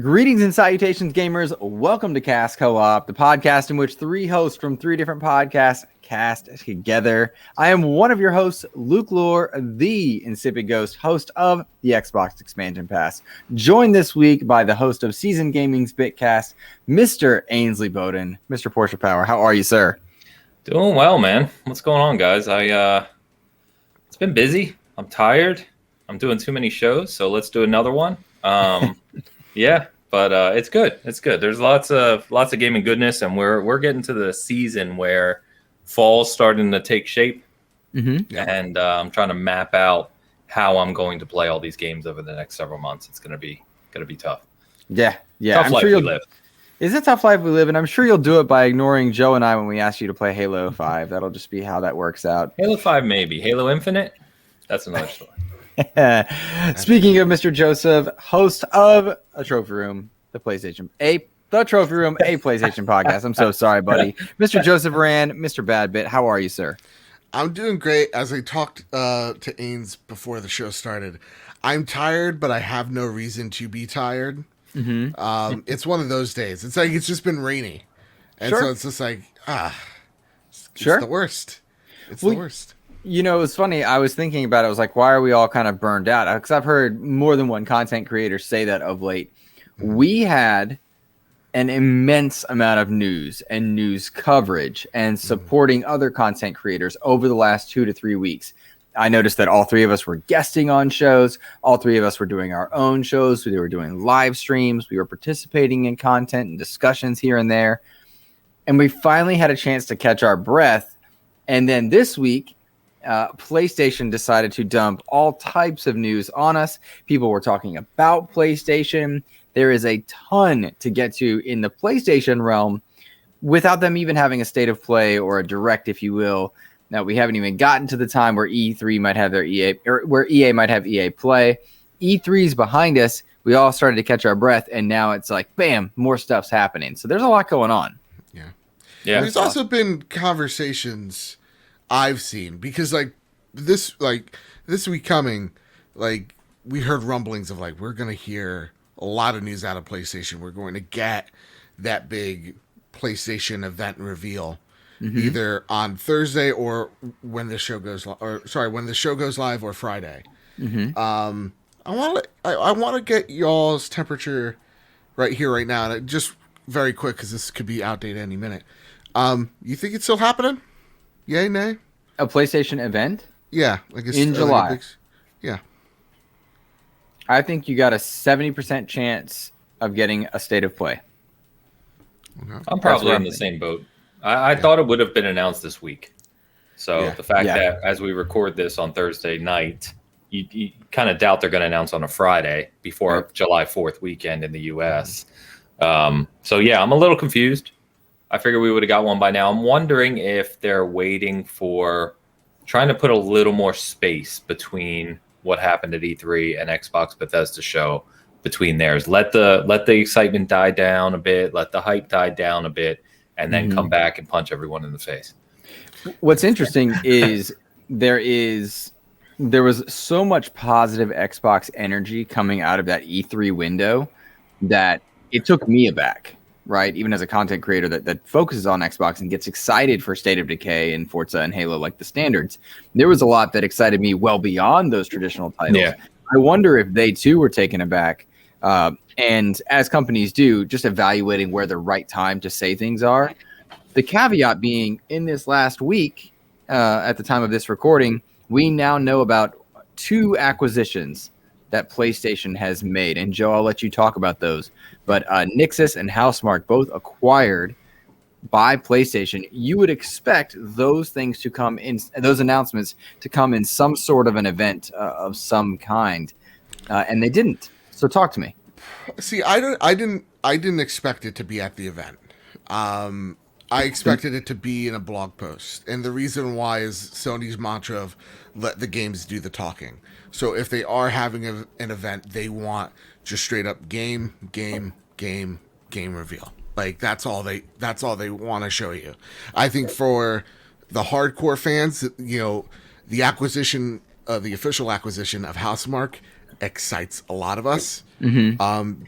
Greetings and salutations, gamers. Welcome to Cast Co-op, the podcast in which three hosts from three different podcasts cast together. I am one of your hosts, Luke Lore, the Insipid Ghost, host of the Xbox Expansion Pass. Joined this week by the host of Season Gaming's Bitcast, Mr. Ainsley Bowden. Mr. Porsche Power, how are you, sir? Doing well, man. What's going on, guys? It's been busy. I'm tired. I'm doing too many shows, so let's do another one. Yeah, but it's good. It's good. There's lots of gaming goodness, and we're getting to the season where fall's starting to take shape, and I'm trying to map out how I'm going to play all these games over the next several months. It's gonna be tough. Yeah. Tough life we live. Is it tough life we live? And I'm sure you'll do it by ignoring Joe and I when we ask you to play Halo 5. That'll just be how that works out. Halo 5, maybe. Halo Infinite, that's another story. Speaking of Mr. Joseph, host of A Trophy Room, the PlayStation podcast. I'm so sorry, buddy. Mr. Joseph Rand, Mr. Badbit, how are you, sir? I'm doing great. As I talked to Ains before the show started, I'm tired, but I have no reason to be tired. It's one of those days. It's like it's just been rainy, and so it's just like it's the worst. It's the worst. You know, it's funny. I was thinking about it. I was like, why are we all kind of burned out? Because I've heard more than one content creator say that of late. We had an immense amount of news and news coverage and supporting other content creators over the last 2 to 3 weeks. I noticed that all three of us were guesting on shows. All three of us were doing our own shows. We were doing live streams. We were participating in content and discussions here and there. And we finally had a chance to catch our breath. And then this week, PlayStation decided to dump all types of news on us. People were talking about PlayStation. There is a ton to get to in the PlayStation realm without them even having a state of play or a direct, if you will. Now, we haven't even gotten to the time where E3 might have their EA, or where EA might have EA Play. E3's behind us. We all started to catch our breath, and now it's like, bam, more stuff's happening. So there's a lot going on. Yeah. There's also been conversations I've seen because this week coming, like we heard rumblings of like we're gonna hear a lot of news out of PlayStation. We're going to get that big PlayStation event reveal either on Thursday or when the show goes when the show goes live or Friday. I want to get y'all's temperature right here right now, and just very quick because this could be outdated any minute. You think it's still happening? Yay, nay? A PlayStation event? Yeah. In July. Yeah. I think you got a 70% chance of getting a state of play. Okay. I'm probably in the same boat. I thought it would have been announced this week. So the fact that as we record this on Thursday night, you kind of doubt they're going to announce on a Friday before July 4th weekend in the U.S. So, yeah, I'm a little confused. I figure we would have got one by now. I'm wondering if they're waiting for trying to put a little more space between what happened at E3 and Xbox Bethesda show between theirs. Let the excitement die down a bit, let the hype die down a bit, and then come back and punch everyone in the face. What's interesting is there was so much positive Xbox energy coming out of that E3 window that it took me aback. Right, even as a content creator that focuses on Xbox and gets excited for State of Decay and Forza and Halo like the standards, there was a lot that excited me well beyond those traditional titles. Yeah. I wonder if they too were taken aback, and as companies do, just evaluating where the right time to say things are. The caveat being, in this last week, at the time of this recording, we now know about 2 acquisitions that PlayStation has made. And Joe, I'll let you talk about those. But Nixxes and Housemarque both acquired by PlayStation. You would expect those things to come in, those announcements to come in some sort of an event of some kind, and they didn't. So talk to me. See, I didn't expect it to be at the event. I expected it to be in a blog post, and the reason why is Sony's mantra of let the games do the talking. So if they are having an event, they want just straight up game reveal. Like that's all they want to show you. I think for the hardcore fans, you know, the acquisition, the official acquisition of Housemarque excites a lot of us,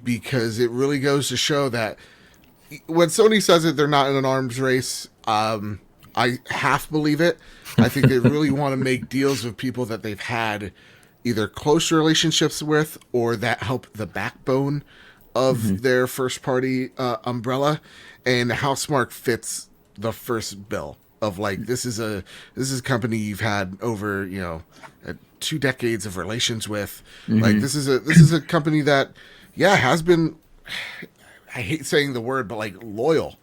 because it really goes to show that when Sony says that they're not in an arms race, I half believe it. I think they really want to make deals with people that they've had either close relationships with or that help the backbone of their first party umbrella. And Housemarque fits the first bill of like, this is a company you've had over 2 decades of relations with. Like this is a company that has been, I hate saying the word, but like loyal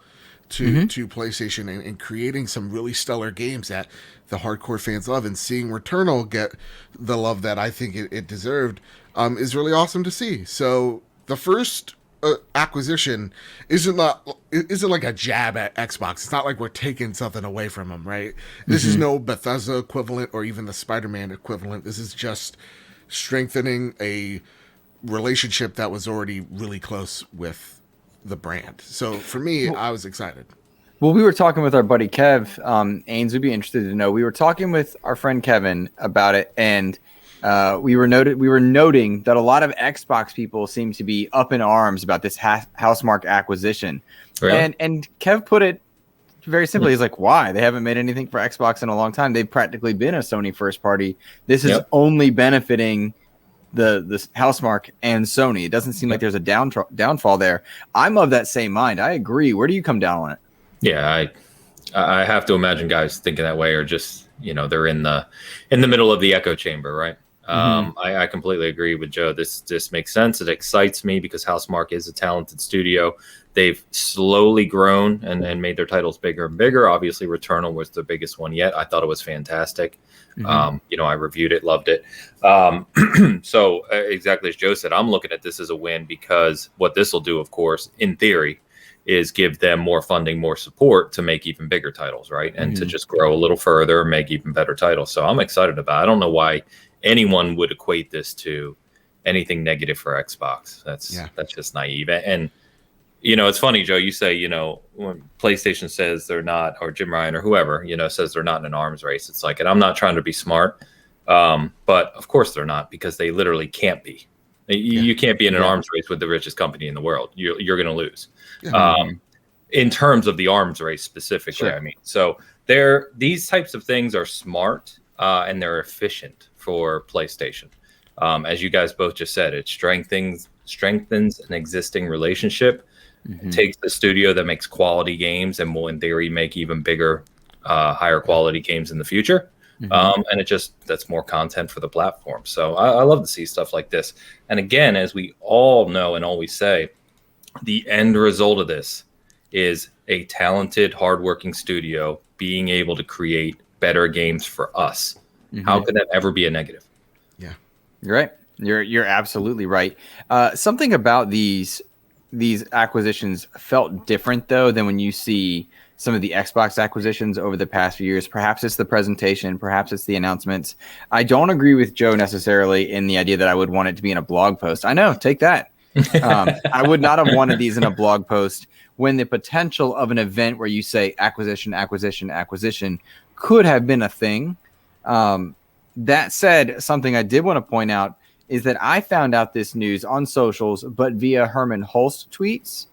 to PlayStation and creating some really stellar games that the hardcore fans love, and seeing Returnal get the love that I think it deserved is really awesome to see. So the first acquisition isn't like a jab at Xbox. It's not like we're taking something away from them, right? This is no Bethesda equivalent or even the Spider-Man equivalent. This is just strengthening a relationship that was already really close with the brand. So for me, I was excited. Well, we were talking with our buddy Kev. Ains would be interested to know. We were talking with our friend Kevin about it, and we were noting that a lot of Xbox people seem to be up in arms about this Housemarque acquisition. Really? And Kev put it very simply. He's like, why? They haven't made anything for Xbox in a long time. They've practically been a Sony first party. This is only benefiting the Housemarque and Sony. It doesn't seem like there's a downfall there. I'm of that same mind. I agree. Where do you come down on it? Yeah, I have to imagine guys thinking that way, or just they're in the middle of the echo chamber, right? I completely agree with Joe. This makes sense. It excites me because Housemarque is a talented studio. They've slowly grown and made their titles bigger and bigger. Obviously, Returnal was the biggest one yet. I thought it was fantastic. I reviewed it, loved it. So exactly as Joe said, I'm looking at this as a win, because what this will do, of course, in theory, is give them more funding, more support to make even bigger titles, right? And to just grow a little further and make even better titles. So I'm excited about it. I don't know why anyone would equate this to anything negative for Xbox. That's just naive. And it's funny, Joe, you say, when PlayStation says they're not, or Jim Ryan or whoever, says they're not in an arms race. It's like, and I'm not trying to be smart, but of course they're not, because they literally can't be. You can't be in an arms race with the richest company in the world. You're going to lose. In terms of the arms race specifically, I mean. So these types of things are smart and they're efficient for PlayStation. As you guys both just said, it strengthens an existing relationship. It takes the studio that makes quality games and will, in theory, make even bigger, higher quality games in the future. And that's more content for the platform. So I love to see stuff like this. And again, as we all know and always say, the end result of this is a talented, hardworking studio being able to create better games for us. How could that ever be a negative? Yeah, you're right. You're absolutely right. Something about these acquisitions felt different, though, than when you see some of the Xbox acquisitions over the past few years. Perhaps it's the presentation, perhaps it's the announcements. I don't agree with Joe necessarily in the idea that I would want it to be in a blog post. I know, take that. I would not have wanted these in a blog post, when the potential of an event where you say acquisition could have been a thing. That said, something I did want to point out is that I found out this news on socials, but via Herman Hulst tweets,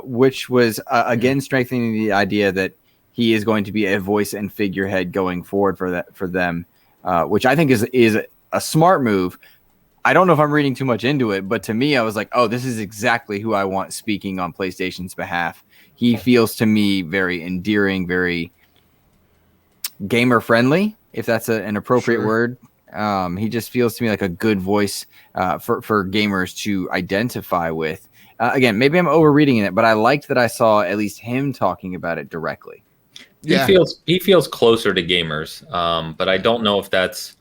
which was again strengthening the idea that he is going to be a voice and figurehead going forward for them, which I think is a smart move. I don't know if I'm reading too much into it, but to me, I was like, oh, this is exactly who I want speaking on PlayStation's behalf. He feels to me very endearing, very gamer friendly, if that's an appropriate word. He just feels to me like a good voice for gamers to identify with. Again, maybe I'm overreading it, but I liked that I saw at least him talking about it directly. Yeah. He feels closer to gamers, but I don't know if that's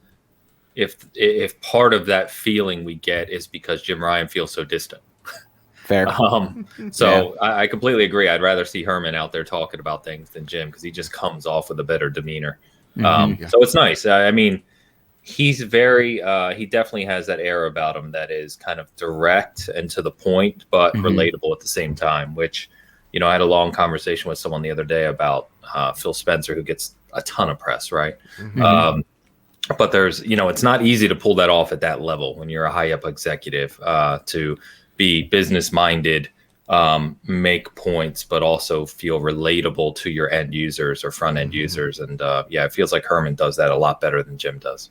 if part of that feeling we get is because Jim Ryan feels so distant. Fair. I completely agree. I'd rather see Herman out there talking about things than Jim, because he just comes off with a better demeanor. So it's nice. I mean, he's very he definitely has that air about him that is kind of direct and to the point, but relatable at the same time, which, I had a long conversation with someone the other day about Phil Spencer, who gets a ton of press, right? but there's, it's not easy to pull that off at that level when you're a high up executive, to be business minded, make points, but also feel relatable to your end users or front end users. And it feels like Herman does that a lot better than Jim does.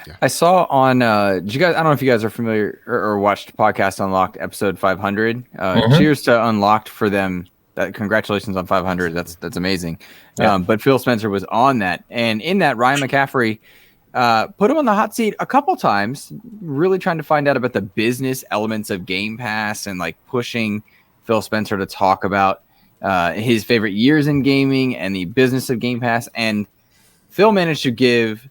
Yeah. I saw on, did you guys, I don't know if you guys are familiar or watched Podcast Unlocked episode 500. Cheers to Unlocked for them. Congratulations on 500. That's amazing. Yeah. But Phil Spencer was on that. And in that, Ryan McCaffrey put him on the hot seat a couple times, really trying to find out about the business elements of Game Pass and like pushing Phil Spencer to talk about his favorite years in gaming and the business of Game Pass. And Phil managed to give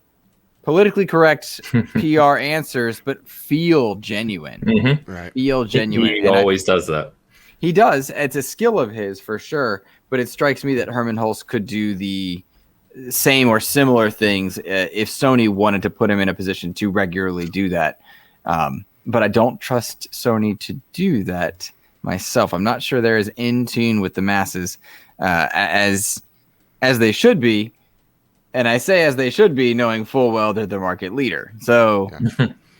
politically correct PR answers, but feel genuine. Mm-hmm. Right. Feel genuine. He always does that. He does. It's a skill of his for sure. But it strikes me that Herman Hulst could do the same or similar things if Sony wanted to put him in a position to regularly do that. But I don't trust Sony to do that myself. I'm not sure they're as in tune with the masses as they should be. And I say as they should be, knowing full well they're the market leader. So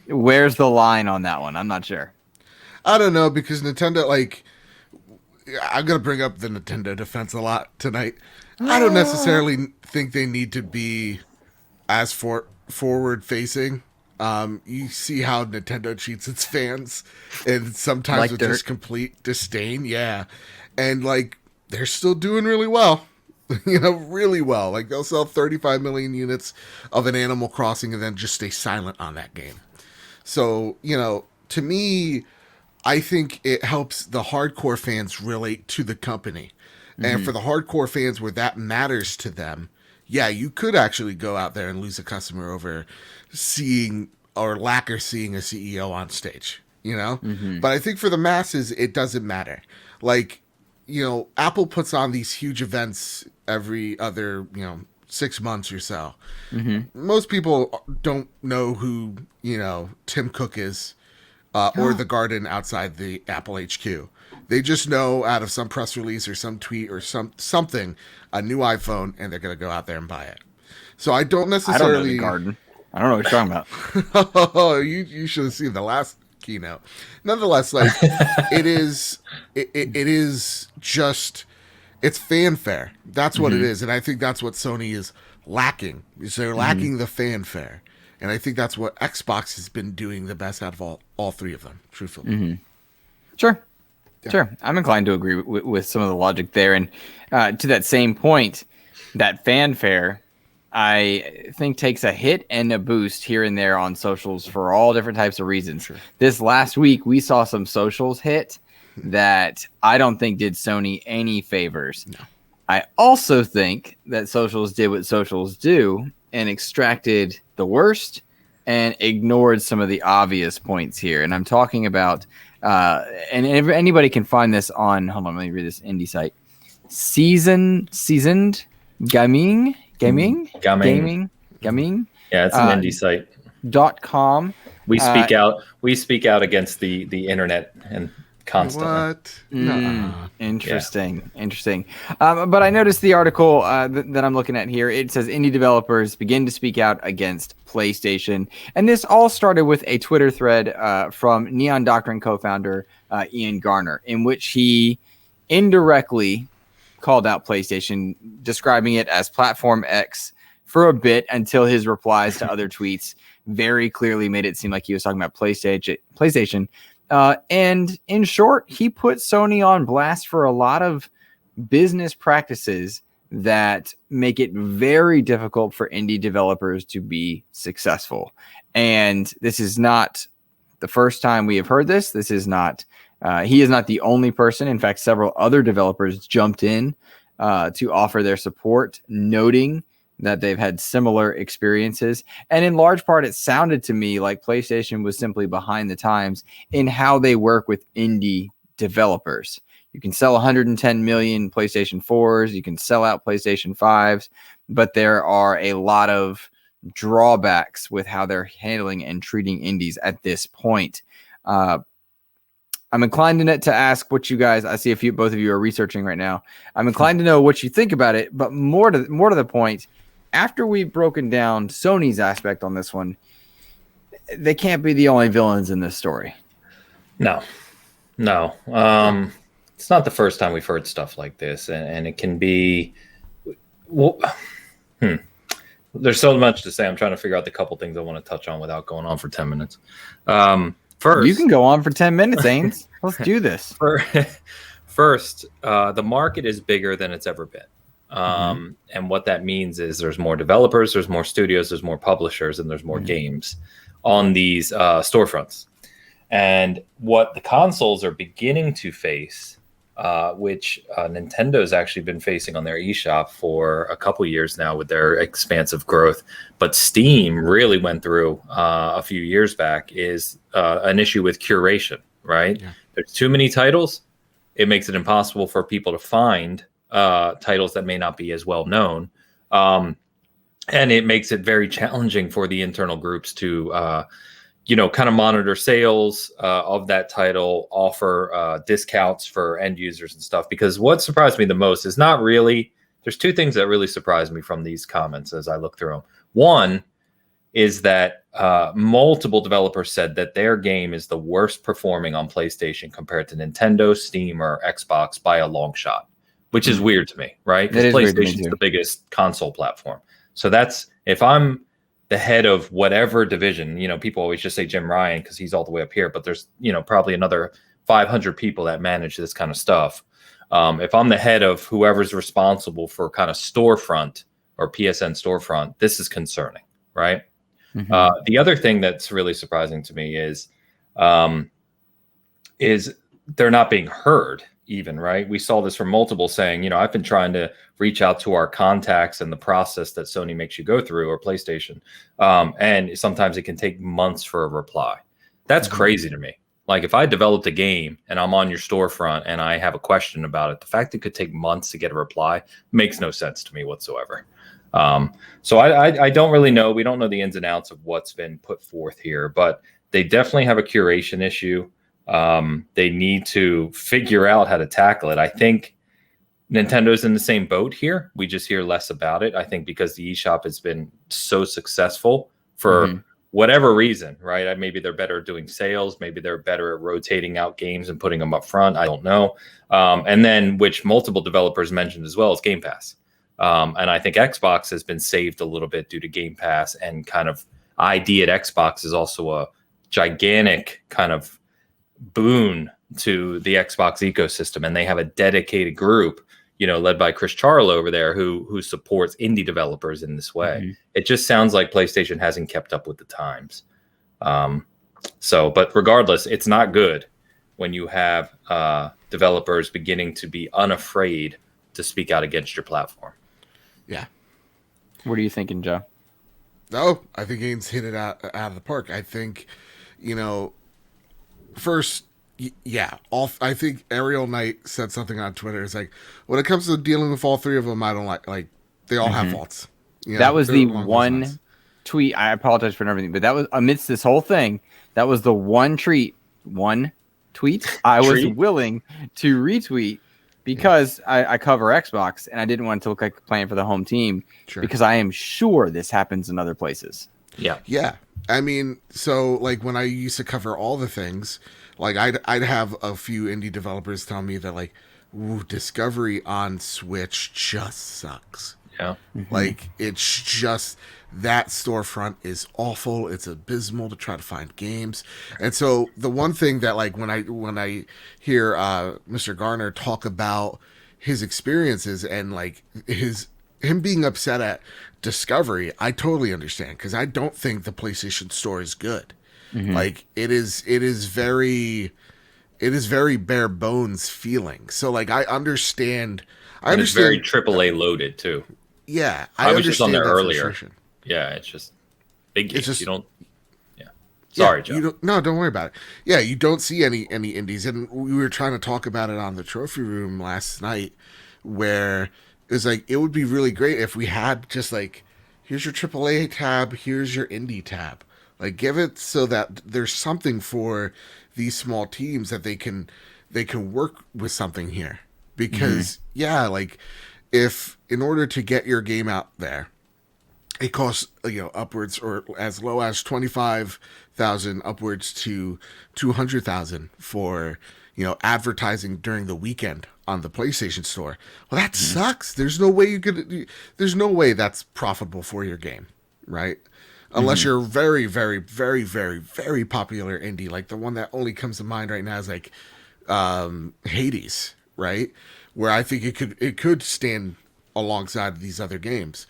where's the line on that one? I'm not sure. I don't know, because Nintendo, I'm going to bring up the Nintendo defense a lot tonight. I don't necessarily think they need to be as forward-facing. You see how Nintendo treats its fans, and sometimes with just complete disdain. Yeah. And, they're still doing really well. Really well. They'll sell 35 million units of an Animal Crossing and then just stay silent on that game. So, to me, I think it helps the hardcore fans relate to the company. Mm-hmm. And for the hardcore fans where that matters to them, yeah, you could actually go out there and lose a customer over seeing or lack of seeing a CEO on stage, Mm-hmm. But I think for the masses, it doesn't matter. Apple puts on these huge events every other, 6 months or so. Mm-hmm. Most people don't know who, Tim Cook is or the garden outside the Apple HQ. They just know out of some press release or some tweet or something, a new iPhone, and they're going to go out there and buy it. So I don't necessarily... I don't know the garden. I don't know what you're talking about. Oh, you should have seen the last keynote. Nonetheless, it is just, it's fanfare. That's what it is. And I think that's what Sony is lacking. Is they're lacking the fanfare. And I think that's what Xbox has been doing the best out of all three of them, truthfully. Mm-hmm. Sure. Yeah. Sure. I'm inclined to agree with some of the logic there. And to that same point, that fanfare, I think, takes a hit and a boost here and there on socials for all different types of reasons. Sure. This last week, we saw some socials hit that I don't think did Sony any favors. No. I also think that socials did what socials do and extracted the worst and ignored some of the obvious points here. And I'm talking about, and if anybody can find this on, hold on, let me read this indie site. Seasoned Gaming. Yeah, it's an indie site. .com. We speak out against the internet and constantly. What? Interesting. But I noticed the article that I'm looking at here. It says indie developers begin to speak out against PlayStation. And this all started with a Twitter thread from Neon Doctrine co-founder Ian Garner, in which he indirectly called out PlayStation, describing it as Platform X for a bit until his replies to other tweets very clearly made it seem like he was talking about PlayStation. And in short, he put Sony on blast for a lot of business practices that make it very difficult for indie developers to be successful. And this is not the first time we have heard this. This is not, he is not the only person. In fact, several other developers jumped in to offer their support, noting that they've had similar experiences. And in large part, it sounded to me like PlayStation was simply behind the times in how they work with indie developers. You can sell 110 million PlayStation 4s, you can sell out PlayStation 5s, but there are a lot of drawbacks with how they're handling and treating indies at this point. I'm inclined to ask what you guys, I see both of you are researching right now. I'm inclined to know what you think about it, but more to the point, after we've broken down Sony's aspect on this one, they can't be the only villains in this story. No. It's not the first time we've heard stuff like this, and it can be. Well, There's so much to say. I'm trying to figure out the couple things I want to touch on without going on for 10 minutes. First, you can go on for 10 minutes, Ains. Let's do this. First, the market is bigger than it's ever been. And what that means is there's more developers, there's more studios, there's more publishers, and there's more games on these storefronts. And what the consoles are beginning to face, which Nintendo's actually been facing on their eShop for a couple years now with their expansive growth, but Steam really went through a few years back, is an issue with curation, right? Yeah. There's too many titles. It makes it impossible for people to find titles that may not be as well known. And it makes it very challenging for the internal groups to, kind of monitor sales of that title, offer discounts for end users and stuff. Because what surprised me the most is not really, there's two things that really surprised me from these comments as I look through them. One is that multiple developers said that their game is the worst performing on PlayStation compared to Nintendo, Steam, or Xbox by a long shot, which is weird to me, right? Because PlayStation's the biggest console platform. So that's, if I'm the head of whatever division, people always just say Jim Ryan because he's all the way up here, but there's, probably another 500 people that manage this kind of stuff. If I'm the head of whoever's responsible for kind of storefront or PSN storefront, this is concerning, right? The other thing that's really surprising to me is they're not being heard even, right? We saw this from multiple saying, I've been trying to reach out to our contacts and the process that Sony makes you go through, or PlayStation. And sometimes it can take months for a reply. That's crazy to me. Like if I developed a game and I'm on your storefront and I have a question about it, the fact it could take months to get a reply makes no sense to me whatsoever. So I don't really know. We don't know the ins and outs of what's been put forth here, but they definitely have a curation issue. They need to figure out how to tackle it. I think Nintendo's in the same boat here. We just hear less about it. I think because the eShop has been so successful for whatever reason, right? Maybe they're better at doing sales. Maybe they're better at rotating out games and putting them up front. I don't know. And then, which multiple developers mentioned as well, is Game Pass. And I think Xbox has been saved a little bit due to Game Pass, and kind of ID at Xbox is also a gigantic kind of boon to the Xbox ecosystem. And they have a dedicated group, led by Chris Charles over there, who supports indie developers in this way. It just sounds like PlayStation hasn't kept up with the times. But regardless, it's not good when you have developers beginning to be unafraid to speak out against your platform. Yeah. What are you thinking, Joe? Oh, I think Ains hit it out of the park. I think, first, I think Ariel Knight said something on Twitter. It's like, when it comes to dealing with all three of them, I don't like they all have faults. That was the one tweet. I apologize for everything, but that was amidst this whole thing. That was the one tweet I was willing to retweet because I cover Xbox and I didn't want it to look like playing for the home team because I am sure this happens in other places. Yeah. Yeah. I mean, so like when I used to cover all the things, like I'd have a few indie developers tell me that like, ooh, Discovery on Switch just sucks. Yeah. Like it's just, that storefront is awful. It's abysmal to try to find games. And so the one thing that like when I hear Mr. Garner talk about his experiences and like him being upset at Discovery, I totally understand, because I don't think the PlayStation Store is good. Like it is very bare bones feeling. So like I understand. It's very AAA loaded too. Yeah, I was just on there earlier. Yeah, it's just big games. It's just, you don't. Yeah, sorry, Joe. Don't worry about it. Yeah, you don't see any indies, and we were trying to talk about it on the trophy room last night, where it was like it would be really great if we had just like, here's your AAA tab, here's your indie tab. Like, give it so that there's something for these small teams that they can work with something here. Because like if in order to get your game out there, it costs upwards or as low as 25,000 upwards to 200,000 for advertising during the weekend on the PlayStation Store. Well, that sucks. There's no way there's no way that's profitable for your game, right? Unless you're very, very, very, very, very popular indie, like the one that only comes to mind right now is like Hades, right? Where I think it could stand alongside these other games.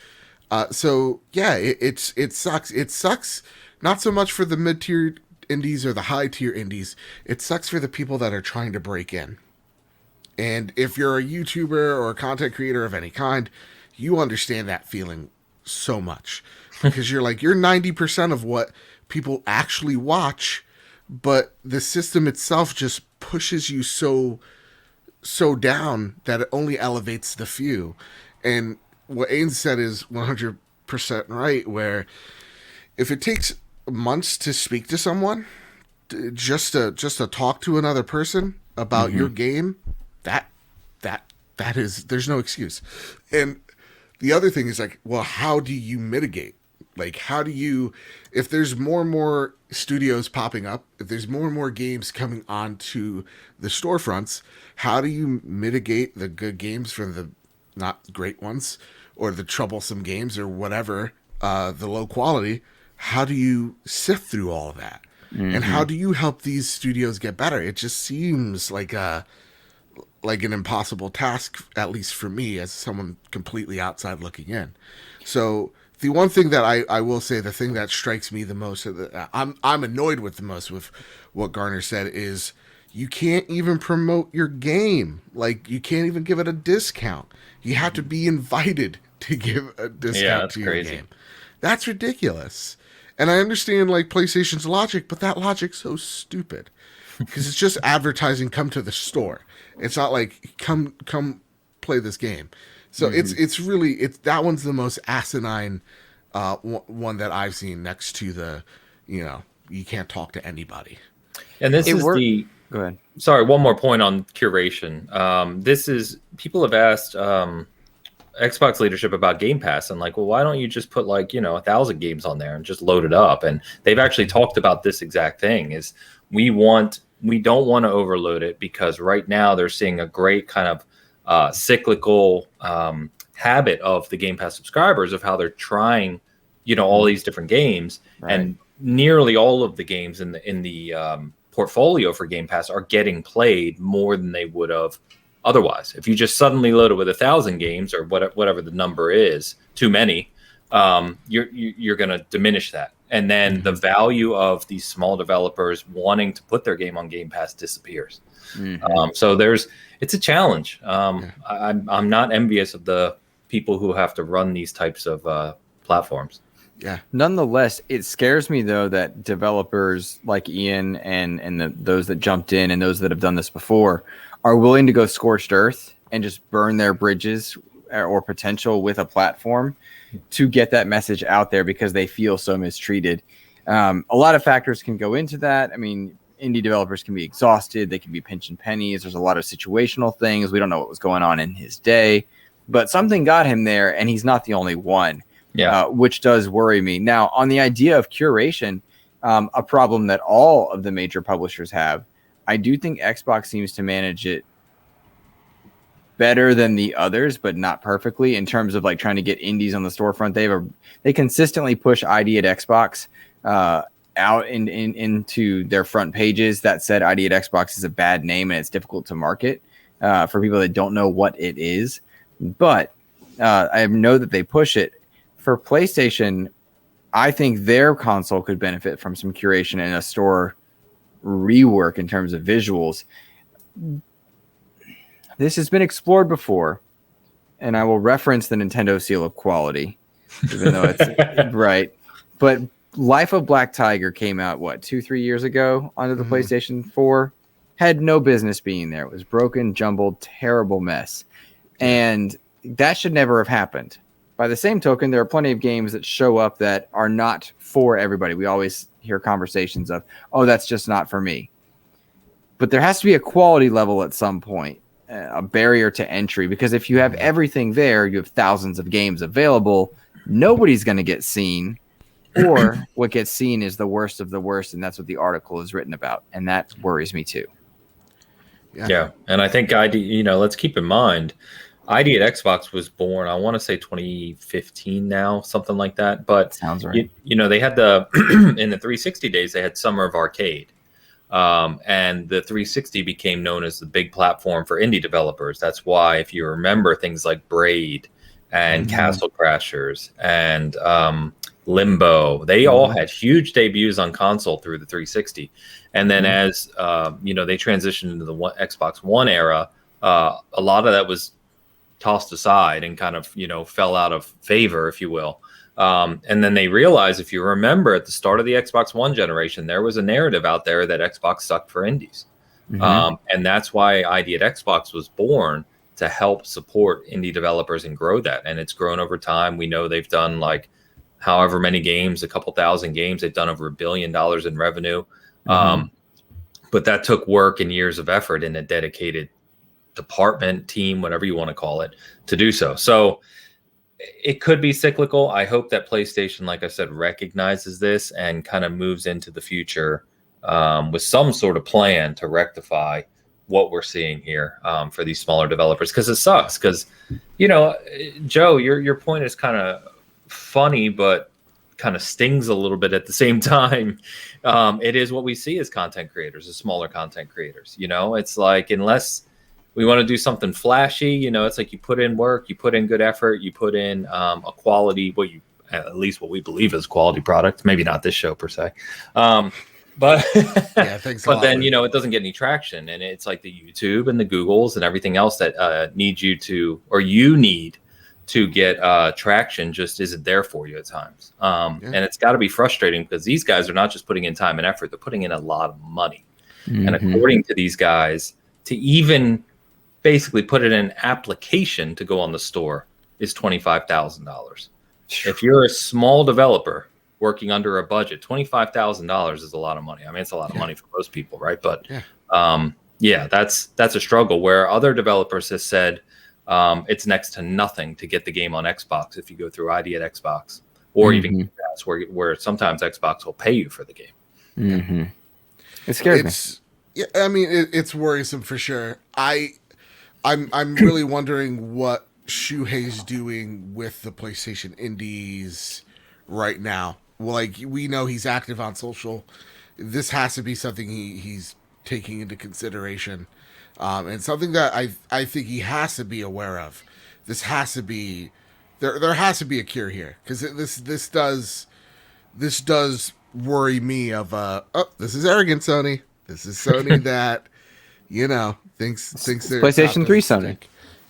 So yeah, it sucks. It sucks not so much for the mid-tier indies or the high-tier indies. It sucks for the people that are trying to break in. And if you're a YouTuber or a content creator of any kind, you understand that feeling so much. Because you're 90% of what people actually watch, but the system itself just pushes you so down that it only elevates the few. And what Ains said is 100% right, where if it takes months to speak to someone, just to talk to another person about your game, that is, there's no excuse. And the other thing is well, how do you mitigate? How do you, if there's more and more studios popping up, if there's more and more games coming onto the storefronts, how do you mitigate the good games from the not great ones, or the troublesome games, or whatever, the low quality? How do you sift through all of that? And how do you help these studios get better? It just seems like an impossible task, at least for me as someone completely outside looking in. So the one thing that I will say, the thing that strikes me the most, I'm annoyed with the most with what Garner said, is you can't even promote your game. You can't even give it a discount. You have to be invited to give a discount to your game. That's ridiculous. And I understand PlayStation's logic, but that logic's so stupid. Because it's just advertising, come to the store. It's not come play this game. So it's really that one's the most asinine one that I've seen, next to the you can't talk to anybody. And this is the go ahead. Sorry, one more point on curation. This is, people have asked Xbox leadership about Game Pass, and well, why don't you just put 1,000 games on there and just load it up? And they've actually talked about this exact thing. Is we don't want to overload it, because right now they're seeing a great kind of cyclical habit of the Game Pass subscribers, of how they're trying, all these different games, right. And nearly all of the games in the portfolio for Game Pass are getting played more than they would have otherwise. If you just suddenly load it with 1,000 games, or whatever the number is, too many, you're going to diminish that. And then the value of these small developers wanting to put their game on Game Pass disappears. So it's a challenge. I'm not envious of the people who have to run these types of platforms. Yeah. Nonetheless, it scares me though that developers like Ian and those that jumped in and those that have done this before are willing to go scorched earth and just burn their bridges or potential with a platform to get that message out there, because they feel so mistreated. A lot of factors can go into that. I mean, indie developers can be exhausted. They can be pinching pennies. There's a lot of situational things. We don't know what was going on in his day, but something got him there, and he's not the only one. Yeah, which does worry me. Now, on the idea of curation, a problem that all of the major publishers have, I do think Xbox seems to manage it better than the others, but not perfectly, in terms of trying to get indies on the storefront. They consistently push ID at Xbox out into their front pages. That said, ID at Xbox is a bad name, and it's difficult to market for people that don't know what it is. But I know that they push it. For PlayStation, I think their console could benefit from some curation and a store rework in terms of visuals. This has been explored before, and I will reference the Nintendo seal of quality, even though it's right. But Life of Black Tiger came out, 2-3 years ago onto the PlayStation 4. Had no business being there. It was broken, jumbled, terrible mess. And that should never have happened. By the same token, there are plenty of games that show up that are not for everybody. We always hear conversations of, oh, that's just not for me. But there has to be a quality level at some point, a barrier to entry, because if you have everything there, you have thousands of games available. nobody's going to get seen, or what gets seen is the worst of the worst, and that's what the article is written about, and that worries me too. Yeah, and I think let's keep in mind, ID at Xbox was born, I want to say 2015 now, something like that. But sounds right. They had in the 360 days, they had Summer of Arcade. And the 360 became known as the big platform for indie developers. That's why, if you remember, things like Braid and Castle Crashers and Limbo, they all had huge debuts on console through the 360. And then as they transitioned into the Xbox One era, a lot of that was tossed aside and kind of fell out of favor, if you will. And then they realized, if you remember, at the start of the Xbox One generation, there was a narrative out there that Xbox sucked for indies. And that's why ID at Xbox was born, to help support indie developers and grow that. And it's grown over time. We know they've done like however many games, a couple thousand games. They've done over $1 billion in revenue. But that took work and years of effort in a dedicated department, team, whatever you want to call it, to do so. So it could be cyclical. I hope that PlayStation, like I said, recognizes this and kind of moves into the future with some sort of plan to rectify what we're seeing here for these smaller developers. Because it sucks. Because, Joe, your point is kind of funny, but kind of stings a little bit at the same time. It is what we see as content creators, as smaller content creators. It's like, unless we want to do something flashy, it's like you put in work, you put in good effort, you put in a quality, at least what we believe is quality product. Maybe not this show per se. But yeah, thanks but then, it doesn't get any traction. And it's like the YouTube and the Googles and everything else that you need to get traction just isn't there for you at times. And it's got to be frustrating, because these guys are not just putting in time and effort, they're putting in a lot of money. And according to these guys, to even basically put it in an application to go on the store is $25,000. If you're a small developer working under a budget, $25,000 is a lot of money. I mean, it's a lot of money for most people, right? But that's a struggle, where other developers have said it's next to nothing to get the game on Xbox if you go through ID at Xbox, or even Game Pass, where sometimes Xbox will pay you for the game. It scares me. Yeah, I mean, it's worrisome for sure. I'm really wondering what Shuhei's doing with the PlayStation Indies right now. Like, we know he's active on social. This has to be something he's taking into consideration, and something that I think he has to be aware of. This has to be there has to be a cure here, because this does worry me. This is arrogant Sony. This is Sony that thinks PlayStation 3 Sony.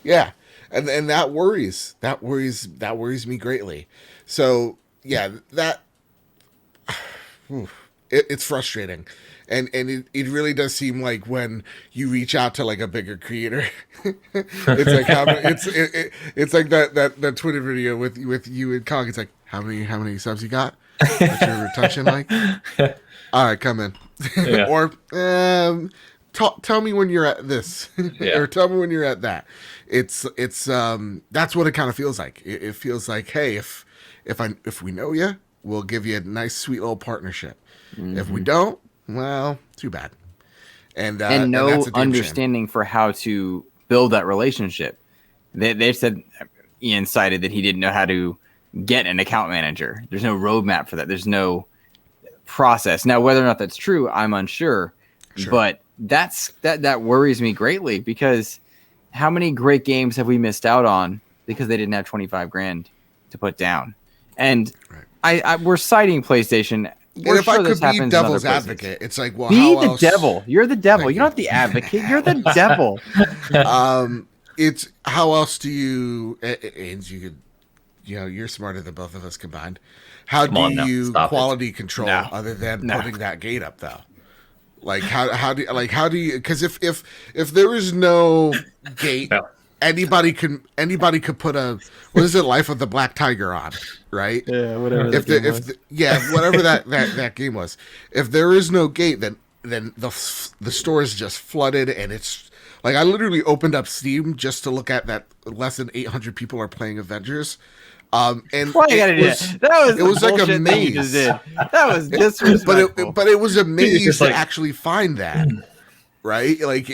Yeah. And that worries me greatly. So yeah, it's frustrating. And it really does seem like when you reach out to like a bigger creator, it's like it's like that Twitter video with you and Kong. It's like, how many subs you got? What's your retention like? All right, come in. Yeah. Or tell me when you're at this, or tell me when you're at that. It's that's what it kind of feels like. It feels like, hey, if we know you, we'll give you a nice sweet little partnership. If we don't, well, too bad. And no understanding for how to build that relationship. They've said, Ian cited that he didn't know how to get an account manager. There's no roadmap for that. There's no process. Now, whether or not that's true, I'm unsure. Sure. But that worries me greatly, because how many great games have we missed out on because they didn't have $25,000 to put down? And we're citing PlayStation. And if I could be devil's advocate, it's like, well, be the devil. You're the devil. You're not the advocate. You're the devil. It's how else do you? And you could, you're smarter than both of us combined. How do you quality control other than putting that gate up, though? Like how do you? Because if there is no gate, anybody could put what is it, Life of the Black Tiger on, right? Yeah, whatever. Whatever that game was. If there is no gate, then the store is just flooded, and it's like, I literally opened up Steam just to look at that less than 800 people are playing Avengers. And why you gotta do that? That was like a maze. That was disrespectful. but it was a maze to actually find that, right? Like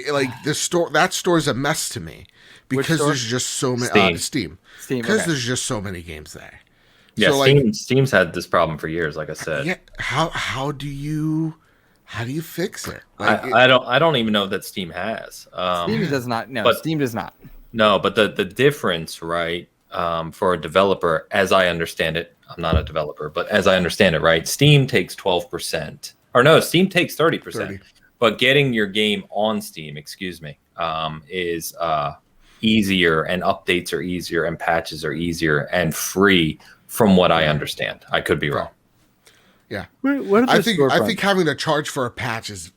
the store. That store's a mess to me because there's just so many Steam. Because there's just so many games there. Yeah, so Steam's had this problem for years. Like I said, yeah. How do you fix it? Like, I don't even know that Steam has. Steam does not. No, Steam does not. No, but the difference, right? For a developer, as I understand it, I'm not a developer, but as I understand it, right? Steam takes 12%, or no, Steam takes 30%. But getting your game on Steam, is easier, and updates are easier, and patches are easier and free. From what I understand, I could be wrong. Yeah, I think having to charge for a patch is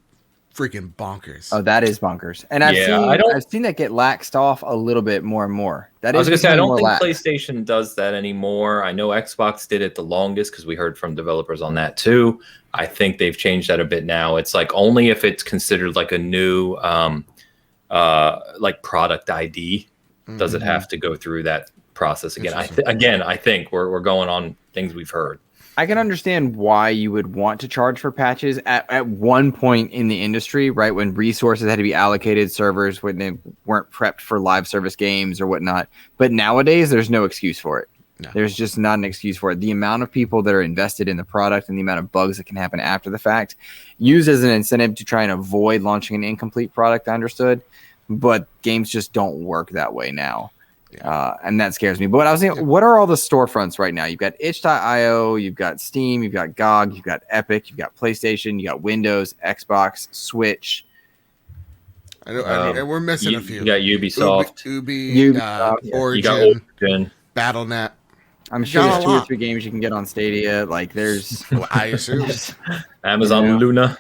freaking bonkers. Oh, that is bonkers. And I've seen that get laxed off a little bit more and more. I was gonna say I don't think PlayStation does that anymore. I know Xbox did it the longest because we heard from developers on that too. I think they've changed that a bit now. It's like only if it's considered like a new like product ID does it have to go through that process again. I think we're going on things we've heard. I can understand why you would want to charge for patches at one point in the industry, right? When resources had to be allocated, servers when they weren't prepped for live service games or whatnot. But nowadays, there's no excuse for it. No. There's just not an excuse for it. The amount of people that are invested in the product and the amount of bugs that can happen after the fact, used as an incentive to try and avoid launching an incomplete product, I understood. But games just don't work that way now. Yeah. And that scares me. But what I was thinking, what are all the storefronts right now? You've got itch.io, you've got Steam, you've got GOG, you've got Epic, you've got PlayStation, you got Windows, Xbox, Switch. I know, and we're missing a few. You got Ubisoft, Origin, you got Origin, BattleNet. I'm sure there's 2 or 3 games you can get on Stadia. Like there's, I assume, Amazon Luna.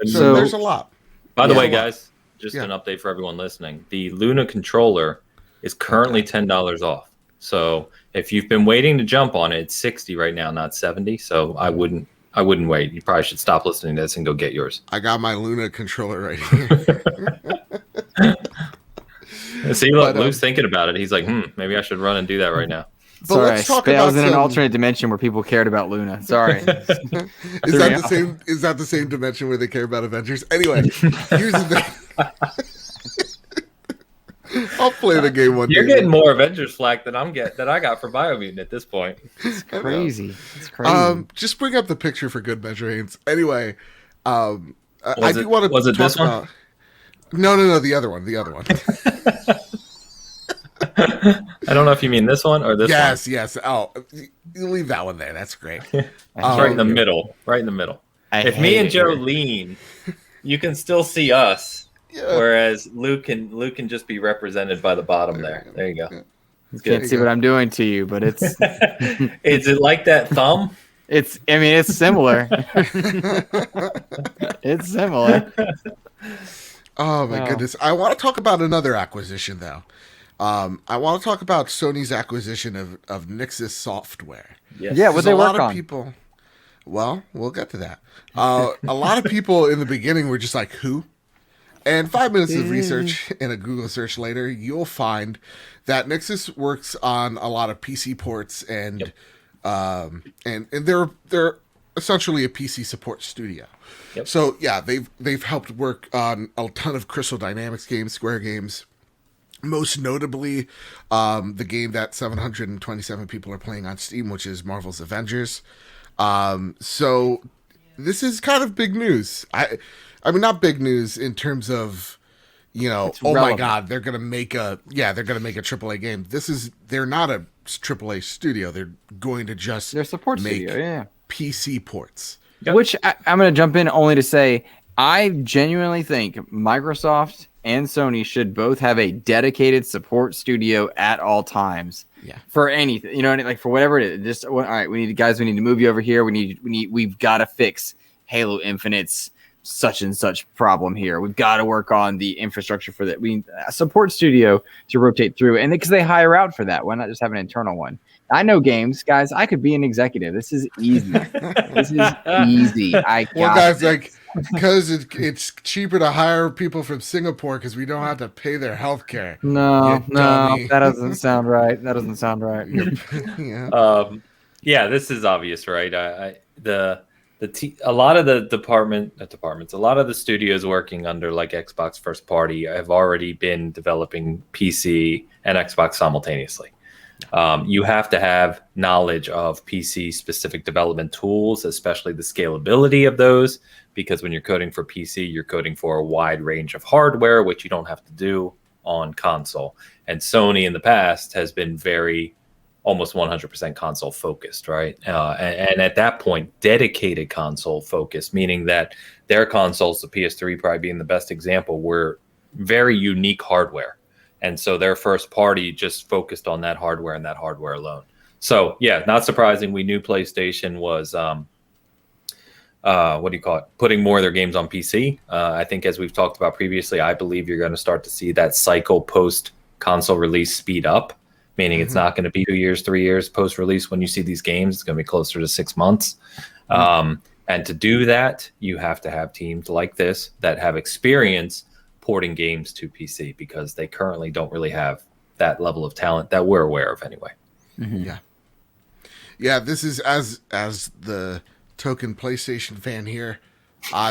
So there's a lot. By the way, guys. Just an update for everyone listening. The Luna controller is currently $10 off. So if you've been waiting to jump on it, it's $60 right now, not $70. So I wouldn't wait. You probably should stop listening to this and go get yours. I got my Luna controller right here. See, look, Lou's thinking about it. He's like, maybe I should run and do that right now. But let's talk about in an alternate dimension where people cared about Luna. Sorry. Is that the same dimension where they care about Avengers? Anyway, here's the thing. I'll play the game one day. You're getting more Avengers flack than I got for Biomutant at this point. It's crazy. It's crazy. Just bring up the picture for good measure, Haynes. Anyway, I do want to. Was it this one? No, the other one. I don't know if you mean this one or this one. Yes. Oh, you leave that one there. That's great. It's right in the middle. Right in the middle. If me and Joe lean, you can still see us. Yeah. Whereas Luke can just be represented by the bottom there. There you go. You can't see what I'm doing to you, but it's. Is it like that thumb? It's similar. It's similar. Oh my goodness! I want to talk about another acquisition though. I want to talk about Sony's acquisition of Nixxes Software. Yes. Yeah, what they work on. People, well, we'll get to that. A lot of people in the beginning were just like, "Who?" And 5 minutes of research and a Google search later, you'll find that Nixxes works on a lot of PC ports and they're essentially a PC support studio. Yep. So yeah, they've helped work on a ton of Crystal Dynamics games, Square games. Most notably, the game that 727 people are playing on Steam, which is Marvel's Avengers. So this is kind of big news. I mean, not big news in terms of, my God, they're gonna make a AAA game. They're not a AAA studio. They're going to just their support studio, PC ports. Yep. Which I'm going to jump in only to say, I genuinely think Microsoft and Sony should both have a dedicated support studio at all times. Yeah. For anything, like for whatever it is. Just all right, we need to move you over here. We've got to fix Halo Infinite's such and such problem here. We've got to work on the infrastructure for that. We need a support studio to rotate through, and because they hire out for that, why not just have an internal one? I know games, guys. I could be an executive. This is easy. This is easy. because it's cheaper to hire people from Singapore because we don't have to pay their health care. No, that doesn't sound right. That doesn't sound right. Yeah. Yeah, this is obvious, right? A lot of the departments, a lot of the studios working under like Xbox first party have already been developing PC and Xbox simultaneously. You have to have knowledge of PC specific development tools, especially the scalability of those, because when you're coding for PC, you're coding for a wide range of hardware, which you don't have to do on console. And Sony in the past has been very almost 100% console focused, right? And at that point, dedicated console focused, meaning that their consoles, the PS3 probably being the best example, were very unique hardware. And so their first party just focused on that hardware and that hardware alone. So yeah, not surprising. We knew PlayStation was, putting more of their games on PC. I think as we've talked about previously, I believe you're going to start to see that cycle post console release speed up, meaning it's not going to be 2 years, 3 years post release when you see these games. It's going to be closer to 6 months. And to do that, you have to have teams like this that have experience porting games to PC, because they currently don't really have that level of talent that we're aware of anyway. Yeah, this is as the token PlayStation fan here, I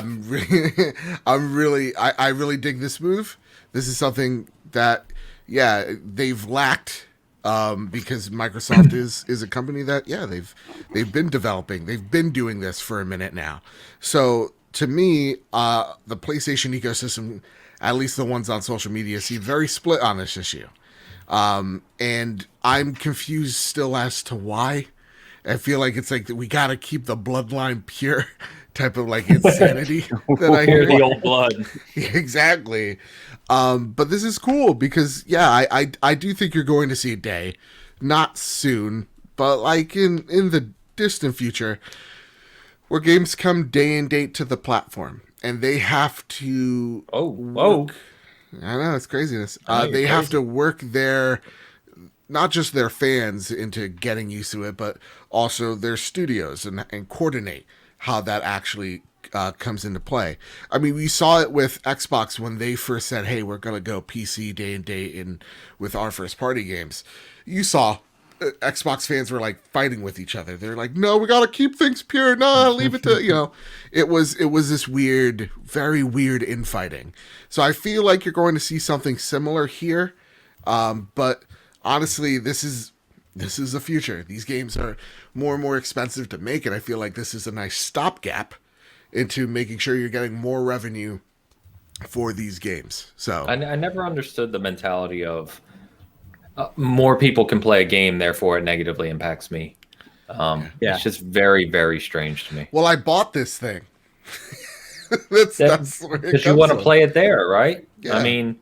really dig this move. This is something that they've lacked, because Microsoft is a company that they've been developing, they've been doing this for a minute now. So to me, the PlayStation ecosystem, at least the ones on social media, seem very split on this issue. And I'm confused still as to why. I feel like it's like we got to keep the bloodline pure type of like insanity that I hear. The old blood. Exactly. But this is cool because, I do think you're going to see a day, not soon, but like in the distant future, where games come day and date to the platform. And they have to work. I know, it's craziness. They have to work not just their fans into getting used to it, but also their studios and coordinate how that actually comes into play. I mean, we saw it with Xbox when they first said, hey, we're going to go PC day and date with our first party games. You saw Xbox fans were like fighting with each other. They're like, no, we got to keep things pure. No, leave it to, it was this weird, very weird infighting. So I feel like you're going to see something similar here. But honestly, this is the future. These games are more and more expensive to make. And I feel like this is a nice stopgap into making sure you're getting more revenue for these games. So I never understood the mentality of, more people can play a game, therefore it negatively impacts me. It's just very, very strange to me. Well, I bought this thing. that's because you want to play it there, right? Yeah. I mean,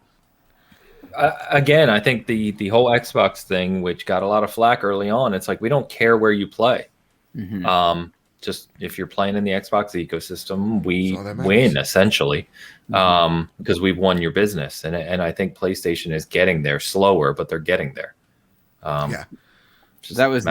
again, I think the whole Xbox thing, which got a lot of flack early on, it's like we don't care where you play. Just if you're playing in the Xbox ecosystem, we win essentially, because we've won your business. And I think PlayStation is getting there slower, but they're getting there. That was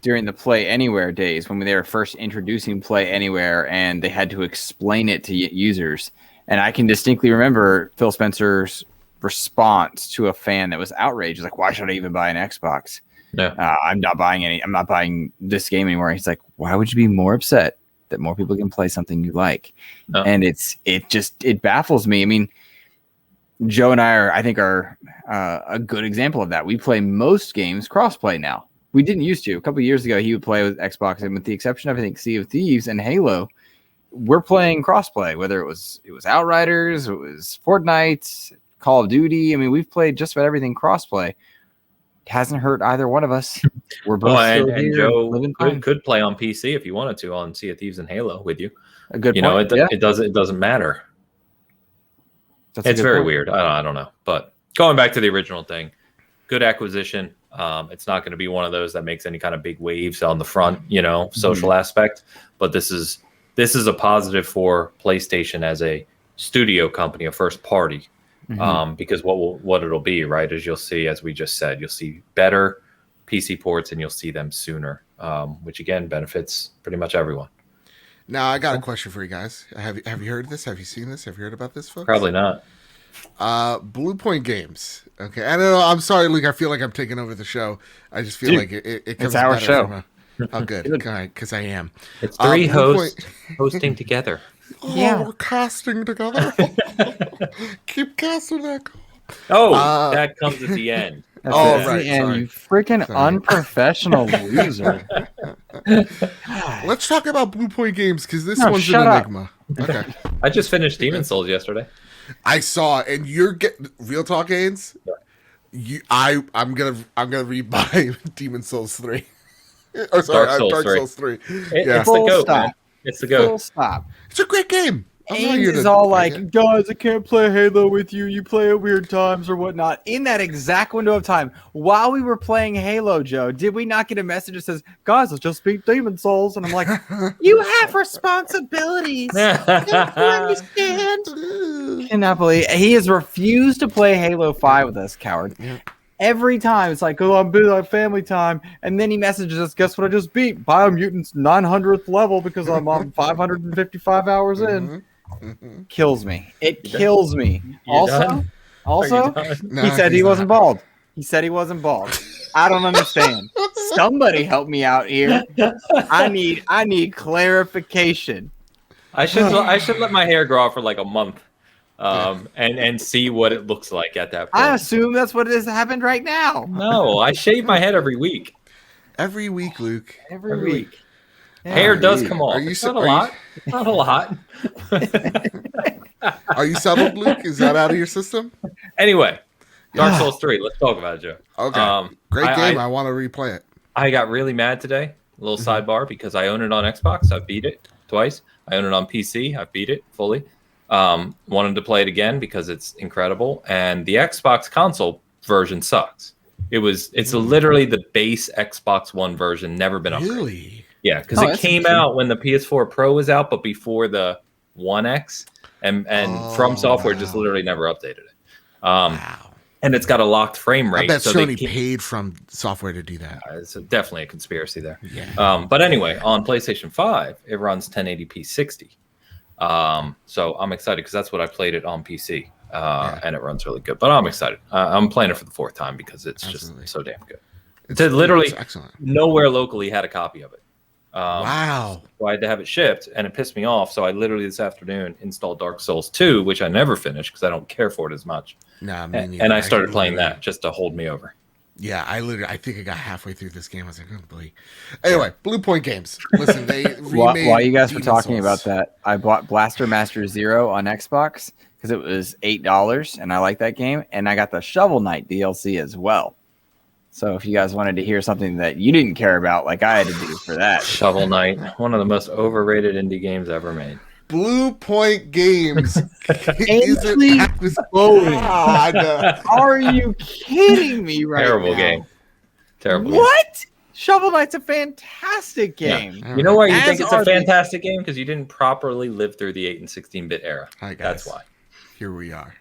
during the Play Anywhere days when they were first introducing Play Anywhere, and they had to explain it to users. And I can distinctly remember Phil Spencer's response to a fan that was outraged, like, "Why should I even buy an Xbox? I'm not buying this game anymore." He's like, "Why would you be more upset that more people can play something you like?" And it baffles me. I mean, Joe and I are a good example of that. We play most games crossplay now. We didn't used to. A couple of years ago, he would play with Xbox, and with the exception of, I think, Sea of Thieves and Halo, we're playing crossplay. Whether it was Outriders, it was Fortnite, Call of Duty. I mean, we've played just about everything crossplay. It hasn't hurt either one of us. We're both and Joe could play on PC if you wanted to on Sea of Thieves and Halo with you. A good point. It doesn't matter. It's very weird. I don't know. But going back to the original thing, good acquisition. It's not going to be one of those that makes any kind of big waves on the front, social aspect. But this is a positive for PlayStation as a studio company, a first party. Because what it'll be, right, is you'll see, as we just said, you'll see better PC ports and you'll see them sooner, which again benefits pretty much everyone. Now I got a question for you guys. Have you heard this? Have you seen this? Have you heard about this, folks? Probably not. Blue Point Games. Okay, I don't know. I'm sorry, Luke. I feel like I'm taking over the show. I just feel like it comes our better show. from oh, good, because I am. It's three hosts hosting together. Oh, we're casting together. Keep casting that. That comes at the end. Right. And sorry. you freaking unprofessional loser. Let's talk about Blue Point Games because this one's an enigma. Okay. I just finished Demon Souls yesterday. I saw, and you're getting real talk, Haynes. I'm gonna rebuy Demon Souls 3. Or sorry, Dark Souls 3. It's the GOAT, man. It's the GOAT. Full stop. It's a great game. Ames is all like, guys, I can't play Halo with you. You play at weird times or whatnot. In that exact window of time, while we were playing Halo, Joe, did we not get a message that says, guys, let's just beat Demon Souls? And I'm like, you have responsibilities. Don't you understand? Cannot believe he has refused to play Halo 5 with us, coward. Yeah. Every time it's like, oh, I'm busy on family time, and then he messages us, guess what I just beat? Biomutant's 900th level because I'm on 555 hours in. Kills me. It kills me. Also, he said he wasn't bald. He said he wasn't bald. I don't understand. Somebody help me out here. I need clarification. I should let my hair grow out for like a month. And see what it looks like at that point. I assume that's what has happened right now. No, I shave my head every week. Every week, Luke. Every week. Hair does come off. It's not a lot. It's not a lot. Are you settled, Luke? Is that out of your system? Anyway, Dark Souls 3. Let's talk about it, Joe. Okay. Great game. I want to replay it. I got really mad today. A little sidebar because I own it on Xbox. I've beat it twice. I own it on PC. I've beat it fully. Wanted to play it again because it's incredible. And the Xbox console version sucks. It's literally the base Xbox One version, never been upgraded. Really? Yeah, because it came out when the PS4 Pro was out, but before the One X, and From Software just literally never updated it. Wow. And it's got a locked frame rate. I bet Sony paid From Software to do that. It's definitely a conspiracy there. Yeah. But anyway, on PlayStation 5, it runs 1080p 60. So I'm excited because that's what I played it on PC, and it runs really good. But I'm excited. I'm playing it for the fourth time because it's just so damn good. It's literally excellent. Nowhere locally had a copy of it. Wow. So I had to have it shipped, and it pissed me off. So I literally this afternoon installed Dark Souls 2, which I never finished because I don't care for it as much. Nah, me neither. And I started playing that just to hold me over. Yeah, I think I got halfway through this game. I was like, oh boy. Anyway, Blue Point Games. Listen, they remade while you guys were talking Souls. about that, I bought Blaster Master Zero on Xbox because it was $8, and I like that game. And I got the Shovel Knight DLC as well. So if you guys wanted to hear something that you didn't care about, like I had to do for that, Shovel Knight, one of the most overrated indie games ever made. Blue Point Games. Are you kidding me right Terrible now? Game. Terrible. What? Shovel Knight's a fantastic game. Yeah. You know why you think it's a fantastic game? Because you didn't properly live through the 8 and 16-bit era. Hi, guys. That's why. Here we are.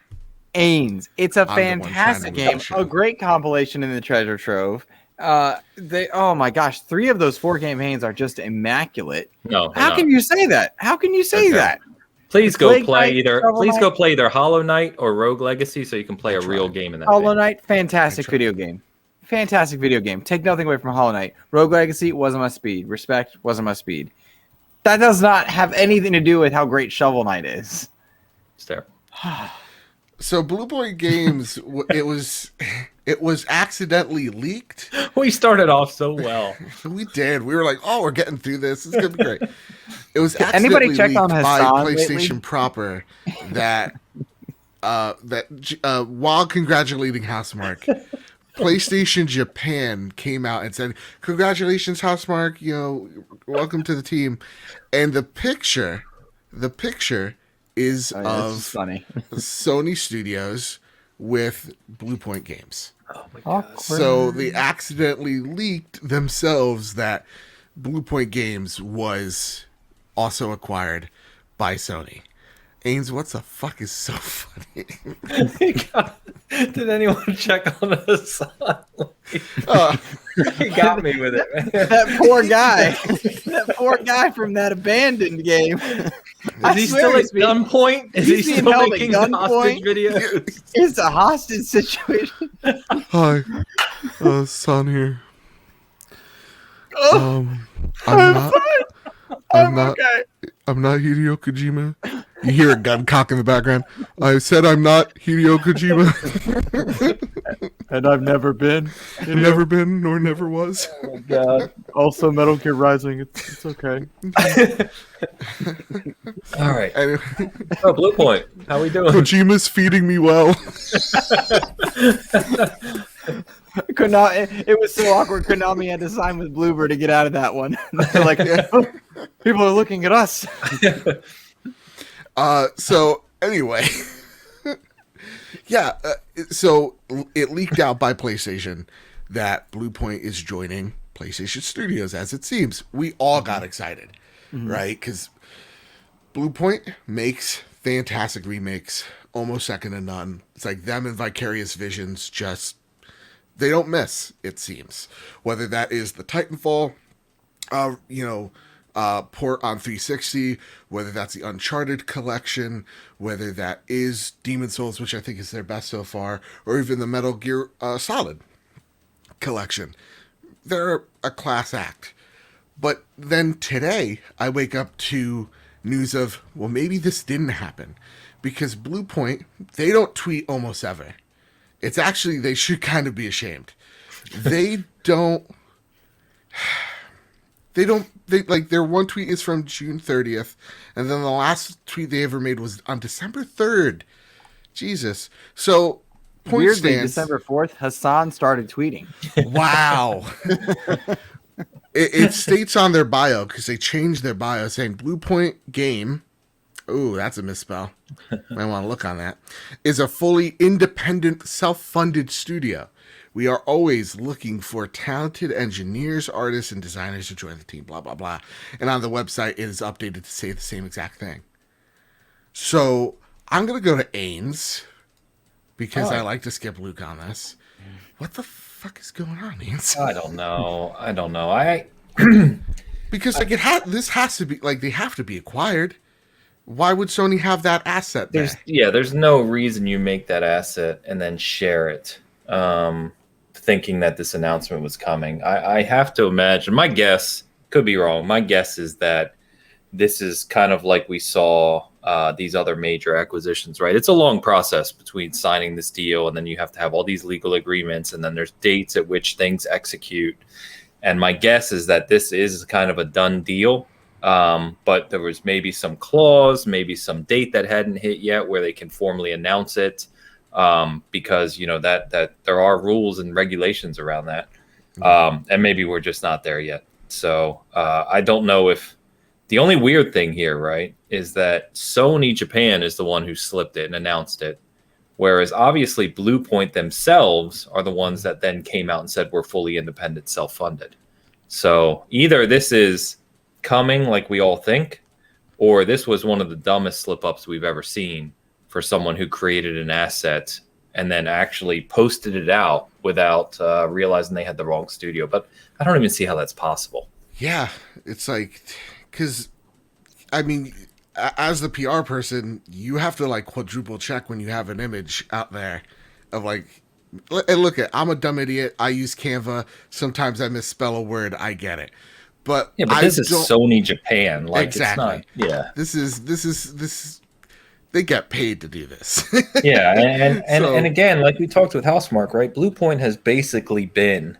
Ains. It's a fantastic game. A great compilation in the treasure trove. Oh my gosh, 3 of those 4 campaigns are just immaculate. No. How can you say that? How can you say that? Please go play either Hollow Knight or Rogue Legacy so you can play a real game in that. Hollow Knight, fantastic video game. Fantastic video game. Take nothing away from Hollow Knight. Rogue Legacy wasn't my speed. Respect wasn't my speed. That does not have anything to do with how great Shovel Knight is. It's terrible. So Blue Point Games, it was accidentally leaked. We started off so well. We did. We were like, "Oh, we're getting through this. It's gonna be great." It was accidentally leaked by PlayStation proper that while congratulating Housemarque, PlayStation Japan came out and said, "Congratulations, Housemarque. You know, welcome to the team." And the picture is of Sony Studios with Blue Point Games. Oh my God. So they accidentally leaked themselves that Blue Point Games was also acquired by Sony. Ains, what the fuck is so funny? Did anyone check on us? He got me with it. That poor guy. That poor guy from that abandoned game. Is he still at gunpoint? Is he still making hostage videos? It's a hostage situation. Hi, son here. I'm not Hideo Kojima. You hear a gun cock in the background. I said I'm not Hideo Kojima. And I've never been. Never been, nor never was. Oh, God. Also, Metal Gear Rising. It's okay. All right. Oh, Blue Point. How we doing? Kojima's feeding me well. It was so awkward. Konami had to sign with Bloober to get out of that one. They're like, people are looking at us. So anyway, yeah. So it leaked out by PlayStation that Blue Point is joining PlayStation Studios. As it seems, we all got excited, right? Because Blue Point makes fantastic remakes, almost second to none. It's like them and Vicarious Visions just. They don't miss, it seems. Whether that is the Titanfall, port on 360, whether that's the Uncharted collection, whether that is Demon's Souls, which I think is their best so far, or even the Metal Gear Solid collection. They're a class act. But then today, I wake up to news of, well, maybe this didn't happen. Because Blue Point, they don't tweet almost ever. It's actually, they should kind of be ashamed. Their one tweet is from June 30th, and then the last tweet they ever made was on December 3rd. Jesus. So, weirdly, December 4th, Hassan started tweeting. Wow. It states on their bio, because they changed their bio, saying Blue Point Game. Ooh, that's a misspell. Might want to look on that. Is a fully independent, self-funded studio. We are always looking for talented engineers, artists, and designers to join the team, blah, blah, blah. And on the website, it is updated to say the same exact thing. So I'm going to go to Ains, because I like to skip Luke on this. What the fuck is going on, Ains? I don't know. Because this has to be, they have to be acquired. Why would Sony have that asset there? There's no reason you make that asset and then share it, thinking that this announcement was coming. I have to imagine, my guess, could be wrong, my guess is that this is kind of like we saw these other major acquisitions, right? It's a long process between signing this deal, and then you have to have all these legal agreements, and then there's dates at which things execute. And my guess is that this is kind of a done deal. But there was maybe some clause, maybe some date that hadn't hit yet where they can formally announce it, because that there are rules and regulations around that, and maybe we're just not there yet. So I don't know if the only weird thing here, right, is that Sony Japan is the one who slipped it and announced it, whereas obviously Blue Point themselves are the ones that then came out and said we're fully independent, self-funded. So either this is coming like we all think, or this was one of the dumbest slip-ups we've ever seen for someone who created an asset and then actually posted it out without realizing they had the wrong studio. But I don't even see how that's possible. Yeah, it's like, because I mean, as the PR person, you have to quadruple check when you have an image out there of and look I'm a dumb idiot, I use Canva, sometimes I misspell a word, I get it. But this is Sony Japan. Exactly. It's not, This is they get paid to do this. And again, like we talked with Housemark, right? Blue Point has basically been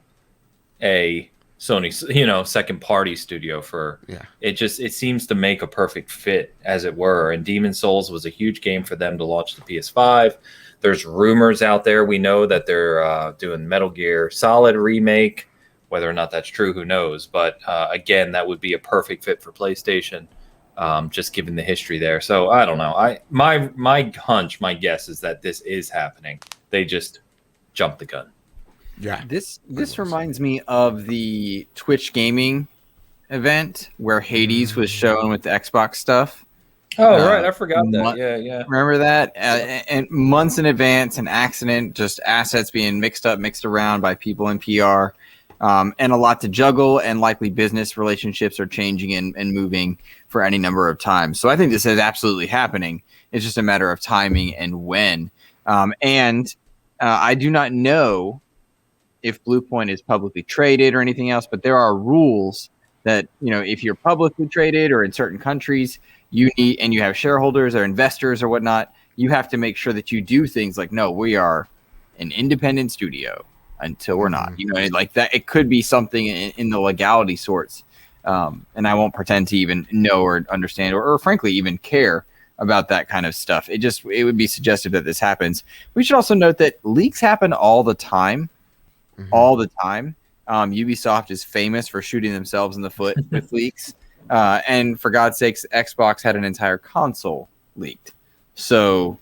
a Sony, second party studio for it seems to make a perfect fit, as it were. And Demon's Souls was a huge game for them to launch the PS5. There's rumors out there. We know that they're doing Metal Gear Solid remake. Whether or not that's true, who knows? But again, that would be a perfect fit for PlayStation, just given the history there. So I don't know. My hunch, my guess is that this is happening. They just jumped the gun. Yeah. This reminds me of the Twitch gaming event where Hades was shown with the Xbox stuff. Oh, right. I forgot that. Yeah. Remember that? And months in advance, an accident, just assets being mixed around by people in PR, and a lot to juggle, and likely business relationships are changing and moving for any number of times. So I think this is absolutely happening. It's just a matter of timing and when. I do not know if Bluepoint is publicly traded or anything else, but there are rules that, if you're publicly traded or in certain countries, you need, and you have shareholders or investors or whatnot, you have to make sure that you do things like, no, we are an independent studio until we're not, like that. It could be something in the legality sorts. And I won't pretend to even know or understand or frankly even care about that kind of stuff. It would be suggestive that this happens. We should also note that leaks happen all the time. All the time. Ubisoft is famous for shooting themselves in the foot with leaks. And for God's sakes, Xbox had an entire console leaked. So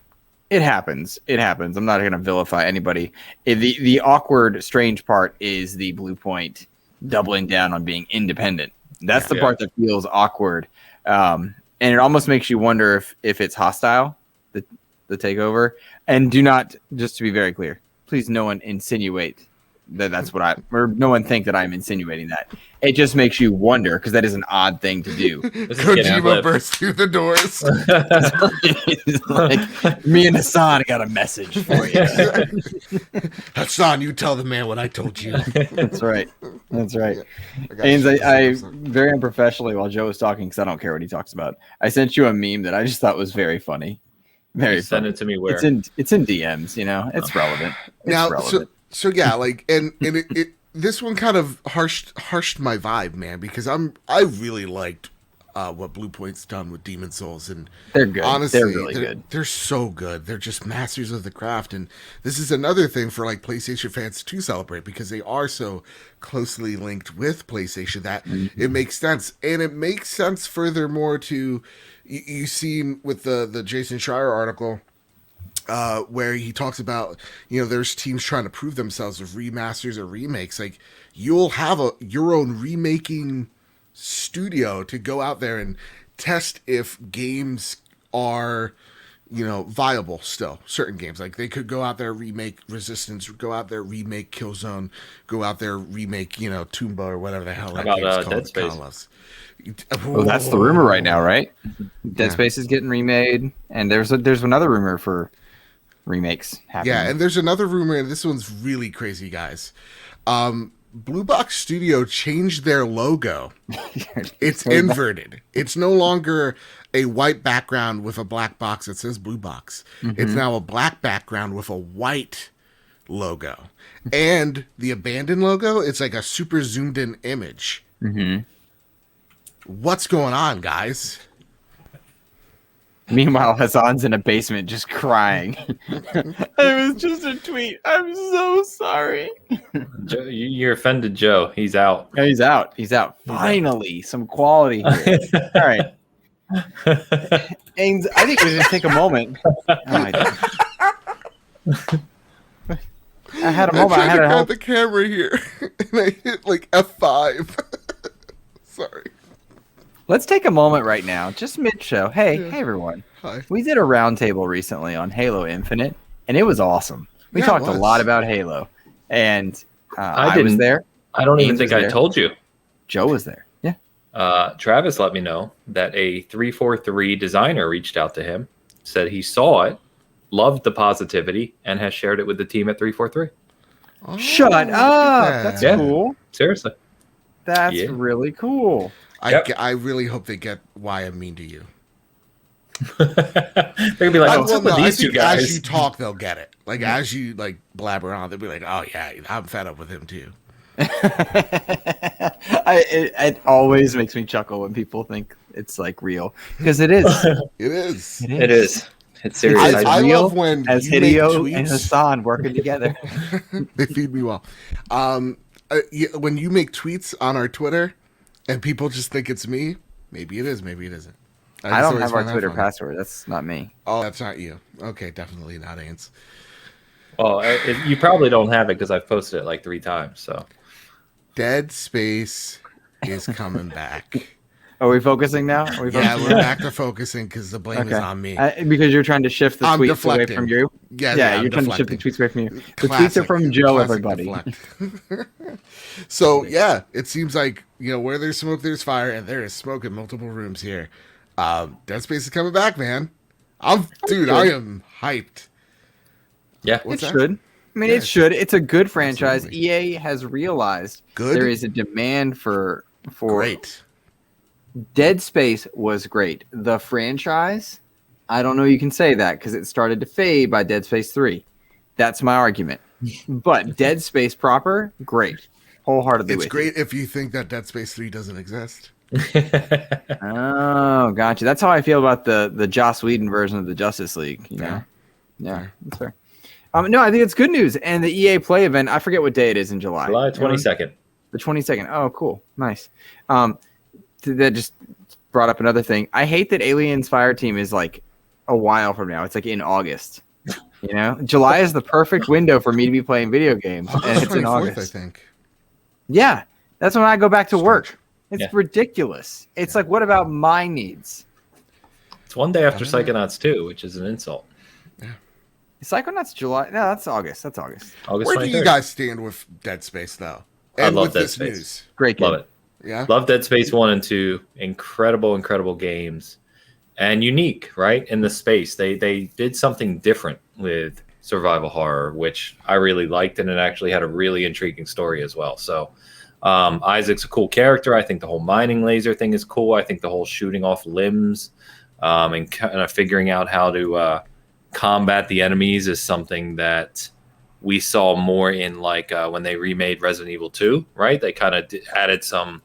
it happens. I'm not going to vilify anybody. The awkward, strange part is the Bluepoint doubling down on being independent. That's the part that feels awkward. And it almost makes you wonder if it's hostile, the takeover. And do not, just to be very clear, please no one insinuate that's what no one think that I'm insinuating that. It just makes you wonder, because that is an odd thing to do. Kojima burst through the doors. Like, me and Hassan got a message for you. Hassan, you tell the man what I told you. That's right. And I very unprofessionally, while Joe was talking, because I don't care what he talks about, I sent you a meme that I just thought was very funny. Very funny. Send it to me where? It's in DMs, it's relevant. So yeah, like, and it this one kind of harshed my vibe, man, because I really liked what Bluepoint's done with Demon Souls, and they're good. Honestly, they're really good. They're so good. They're just masters of the craft, and this is another thing for like PlayStation fans to celebrate, because they are so closely linked with PlayStation that it makes sense, and it makes sense furthermore to you seen with the Jason Schreier article. Where he talks about, there's teams trying to prove themselves with remasters or remakes. Like, you'll have your own remaking studio to go out there and test if games are, viable still. Certain games, like they could go out there, remake Resistance, go out there, remake Killzone, go out there, remake, Toomba or whatever the hell that game's called. Dead Space? Well, that's the rumor right now, right? Dead Space is getting remade, and there's another rumor for remakes happening. Yeah, and there's another rumor, and this one's really crazy, guys. Blue Box Studio changed their logo. It's inverted. It's no longer a white background with a black box that says Blue Box. It's now a black background with a white logo. And the abandoned logo, it's like a super zoomed in image. What's going on, guys? Meanwhile, Hassan's in a basement just crying. It was just a tweet. I'm so sorry. Joe, you're offended, Joe. He's out. Yeah, he's out. Finally, some quality here. All right. Ains, I think we should take a moment. I had a moment. I had to grab the camera here, and I hit like F5. Sorry. Let's take a moment right now, just mid-show. Hey everyone. Hi. We did a roundtable recently on Halo Infinite, and it was awesome. We talked a lot about Halo, and I was there. I don't even think I told you. Joe was there. Yeah. Travis let me know that a 343 designer reached out to him, said he saw it, loved the positivity, and has shared it with the team at 343. Oh, shut up! That's cool. Seriously. That's really cool. I really hope they get why I'm mean to you. They're gonna be like, "What's up with these two guys?" As you talk, they'll get it. Like as you like blabber on, they'll be like, "Oh yeah, I'm fed up with him too." It always makes me chuckle when people think it's like real, because it is. It is. It is. It's serious. I love when as Hideo and Hassan working together. They feed me well. When you make tweets on our Twitter and people just think it's me, maybe it is, maybe it isn't. I don't have our Twitter password. That's not me. Oh, that's not you. Okay, definitely not Ains. Well, you probably don't have it because I've posted it like 3 times. So, Dead Space is coming back. Are we focusing now? Are we Yeah, focusing we're now? back to focusing because the blame is on me. Because you're trying to shift the I'm tweets deflecting. away from you. Yeah, you're trying to shift the tweets away from you. The tweets are from Joe, everybody. So yeah, it seems like where there's smoke, there's fire, and there is smoke in multiple rooms here. Dead Space is coming back, man. I am hyped. Yeah, it should. I mean, it should. It's a good franchise. Absolutely. EA has realized there is a demand for great. Dead Space was great. The franchise, I don't know you can say that because it started to fade by Dead Space 3. That's my argument. But Dead Space proper, great. Wholeheartedly It's great if you think that Dead Space 3 doesn't exist. Oh, gotcha. That's how I feel about the Joss Whedon version of the Justice League. Yeah, that's fair. No, I think it's good news. And the EA Play event, I forget what day it is in July. July 22nd. The 22nd. Oh, cool. Nice. That just brought up another thing. I hate that Aliens Fireteam is like a while from now. It's like in August. July is the perfect window for me to be playing video games. And it's in August. I think. Yeah, that's when I go back to work. It's ridiculous. It's like, what about my needs? It's one day after Psychonauts 2, which is an insult. Yeah. Psychonauts July? No, that's August. August Where 23rd. Do you guys stand with Dead Space, though? And I love Dead Space. News? Great game. Love it. Yeah. Love Dead Space 1 and 2. Incredible games. And unique, right? In the space. They did something different with survival horror, which I really liked, and it actually had a really intriguing story as well. So Isaac's a cool character. I think the whole mining laser thing is cool. I think the whole shooting off limbs and kind of figuring out how to combat the enemies is something that we saw more in when they remade Resident Evil 2, right? They kind of added some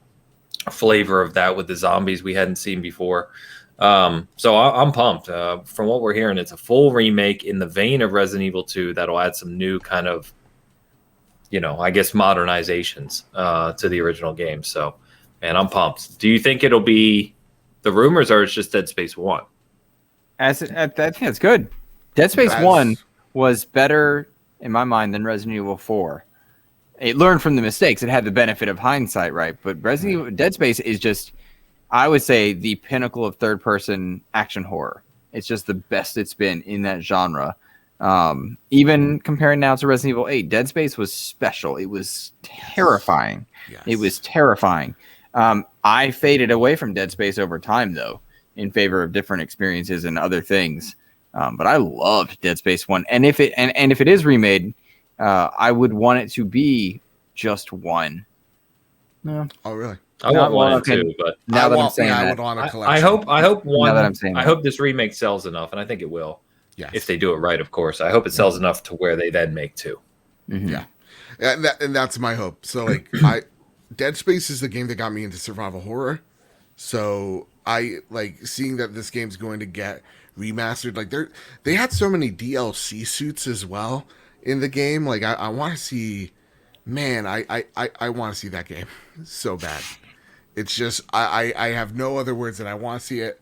flavor of that with the zombies we hadn't seen before. So I'm pumped. From what we're hearing, it's a full remake in the vein of Resident Evil 2 that'll add some new kind of, I guess modernizations to the original game. So, man, I'm pumped. Do you think it'll be the rumors, or it's just Dead Space 1? I think it's good. Dead Space 1 was better in my mind than Resident Evil 4. It learned from the mistakes. It had the benefit of hindsight, right? But Dead Space is just, I would say, the pinnacle of third-person action horror. It's just the best it's been in that genre. Even comparing now to Resident Evil 8, Dead Space was special. It was terrifying. Yes. It was terrifying. I faded away from Dead Space over time, though, in favor of different experiences and other things. But I loved Dead Space 1. And if it is remade, I would want it to be just one. No. Oh, really? I want one and two, but now that I'm saying that, I would want a collection. I hope one. Now that I'm saying I hope this remake sells enough, and I think it will. Yes. If they do it right, of course. I hope it sells enough to where they then make two. Mm-hmm. Yeah, and that's my hope. So Dead Space is the game that got me into survival horror. So I like seeing that this game's going to get remastered. Like they had so many DLC suits as well in the game. Like I want to see, man, I want to see that game so bad. It's just I have no other words than I want to see it.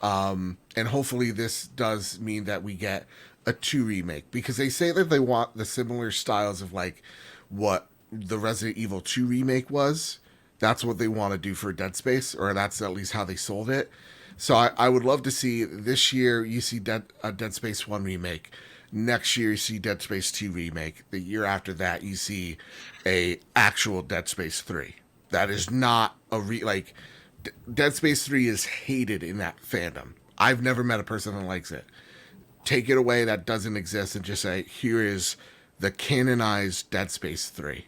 And hopefully this does mean that we get a 2 remake, because they say that they want the similar styles of like what the Resident Evil 2 remake was. That's what they want to do for Dead Space, or that's at least how they sold it. So I would love to see this year you see a Dead Space 1 remake. Next year you see Dead Space 2 remake. The year after that you see a actual Dead Space 3. That is not a Dead Space 3 is hated in that fandom. I've never met a person that likes it. Take it away, that doesn't exist, and just say, here is the canonized Dead Space 3.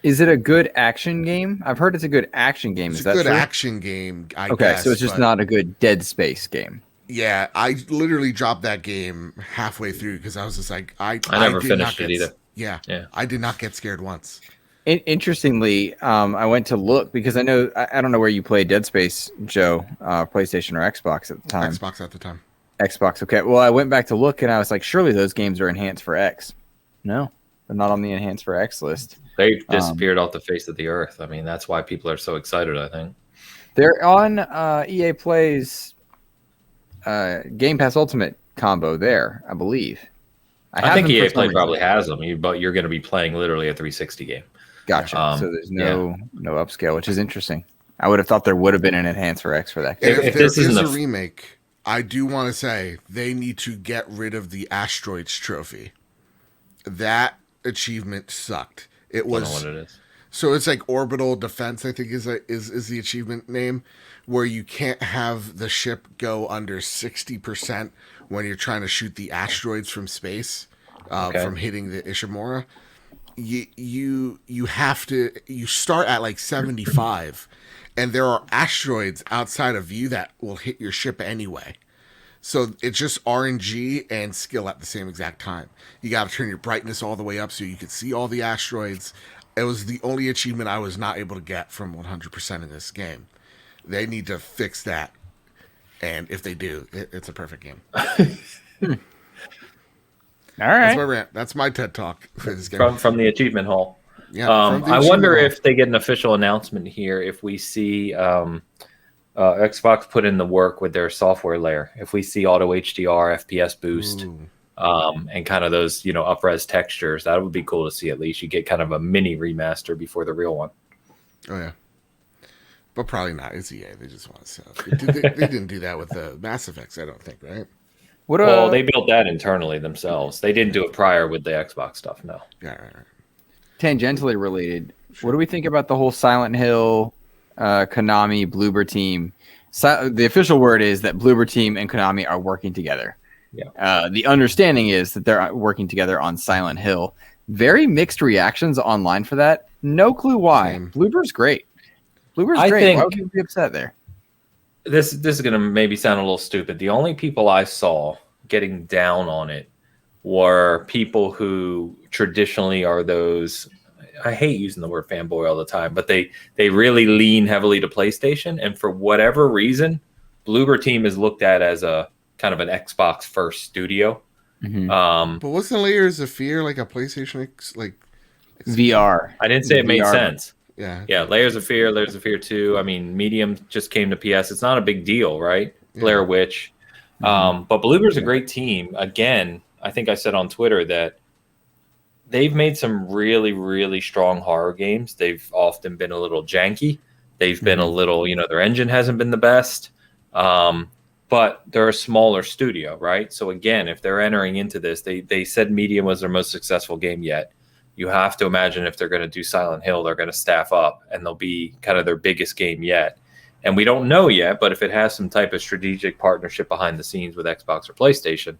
Is it a good action game? I've heard it's a good action game. It's a good true? action game, I guess. Okay, so it's just not a good Dead Space game. Yeah, I literally dropped that game halfway through because I was just like, I never finished it either. Yeah, I did not get scared once. Interestingly, I went to look because I know I don't know where you played Dead Space, Joe, PlayStation or Xbox at the time. Xbox at the time. Xbox. Okay. Well, I went back to look and I was like, surely those games are enhanced for X. No, they're not on the enhanced for X list. They've disappeared off the face of the earth. I mean, that's why people are so excited, I think. They're on EA Play's Game Pass Ultimate combo there, I believe. I think EA Play probably has them, but you're going to be playing literally a 360 game. Gotcha. So there's no upscale, which is interesting. I would have thought there would have been an Enhancer X for that. If this is a remake, I do want to say they need to get rid of the Asteroids trophy. That achievement sucked. It was. I don't know what it is. So it's like orbital defense, I think is the achievement name, where you can't have the ship go under 60% when you're trying to shoot the asteroids from space, from hitting the Ishimura. You have to, you start at like 75, and there are asteroids outside of you that will hit your ship anyway. So it's just RNG and skill at the same exact time. You got to turn your brightness all the way up so you can see all the asteroids. It was the only achievement I was not able to get from 100% in this game. They need to fix that. And if they do, it's a perfect game. All right. That's my rant. That's my TED Talk for this game. From the achievement hall. Yeah. I wonder if they get an official announcement here, if we see Xbox put in the work with their software layer. If we see auto HDR, FPS boost, and kind of those, up-res textures, that would be cool to see. At least you get kind of a mini remaster before the real one. Oh yeah, but probably not. It's EA. They just want to sell. They didn't do that with the Mass Effects, I don't think, right? Well, they built that internally themselves. They didn't do it prior with the Xbox stuff. No. Yeah, right. Tangentially related. What do we think about the whole Silent Hill, Konami, Bloober team? The official word is that Bloober team and Konami are working together. Yeah. The understanding is that they're working together on Silent Hill. Very mixed reactions online for that. No clue why. Bloober's great. Bloober's great. Why would you be upset there? This is going to maybe sound a little stupid. The only people I saw getting down on it were people who traditionally are those, I hate using the word fanboy all the time, but they really lean heavily to PlayStation. And for whatever reason, Bloober team is looked at as a kind of an Xbox first studio. Mm-hmm. But wasn't Layers of Fear like a PlayStation VR? I didn't say it made sense. Yeah. Layers of Fear 2. I mean, Medium just came to PS. It's not a big deal, right? Blair Witch. But Bloober's a great team. Again, I think I said on Twitter that they've made some really, really strong horror games. They've often been a little janky. They've been a little, their engine hasn't been the best. But they're a smaller studio, right? So again, if they're entering into this, they said Medium was their most successful game yet. You have to imagine if they're going to do Silent Hill, they're going to staff up, and they'll be kind of their biggest game yet. And we don't know yet, but if it has some type of strategic partnership behind the scenes with Xbox or PlayStation,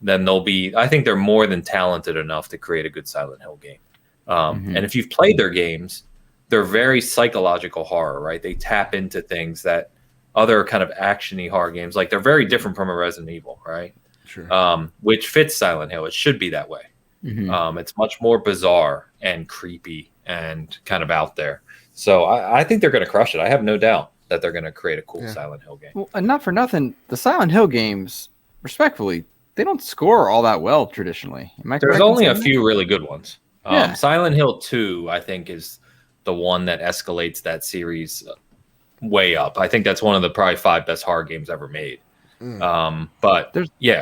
then I think they're more than talented enough to create a good Silent Hill game. And if you've played their games, they're very psychological horror, right? They tap into things that other kind of action-y horror games, like they're very different from a Resident Evil, right? Sure. Which fits Silent Hill. It should be that way. It's much more bizarre and creepy and kind of out there. So I think they're going to crush it. I have no doubt that they're going to create a cool Silent Hill game. Well, and not for nothing, the Silent Hill games, respectfully, they don't score all that well traditionally. There's only a few really good ones. Silent Hill 2, I think, is the one that escalates that series way up. I think that's one of the probably 5 best horror games ever made. But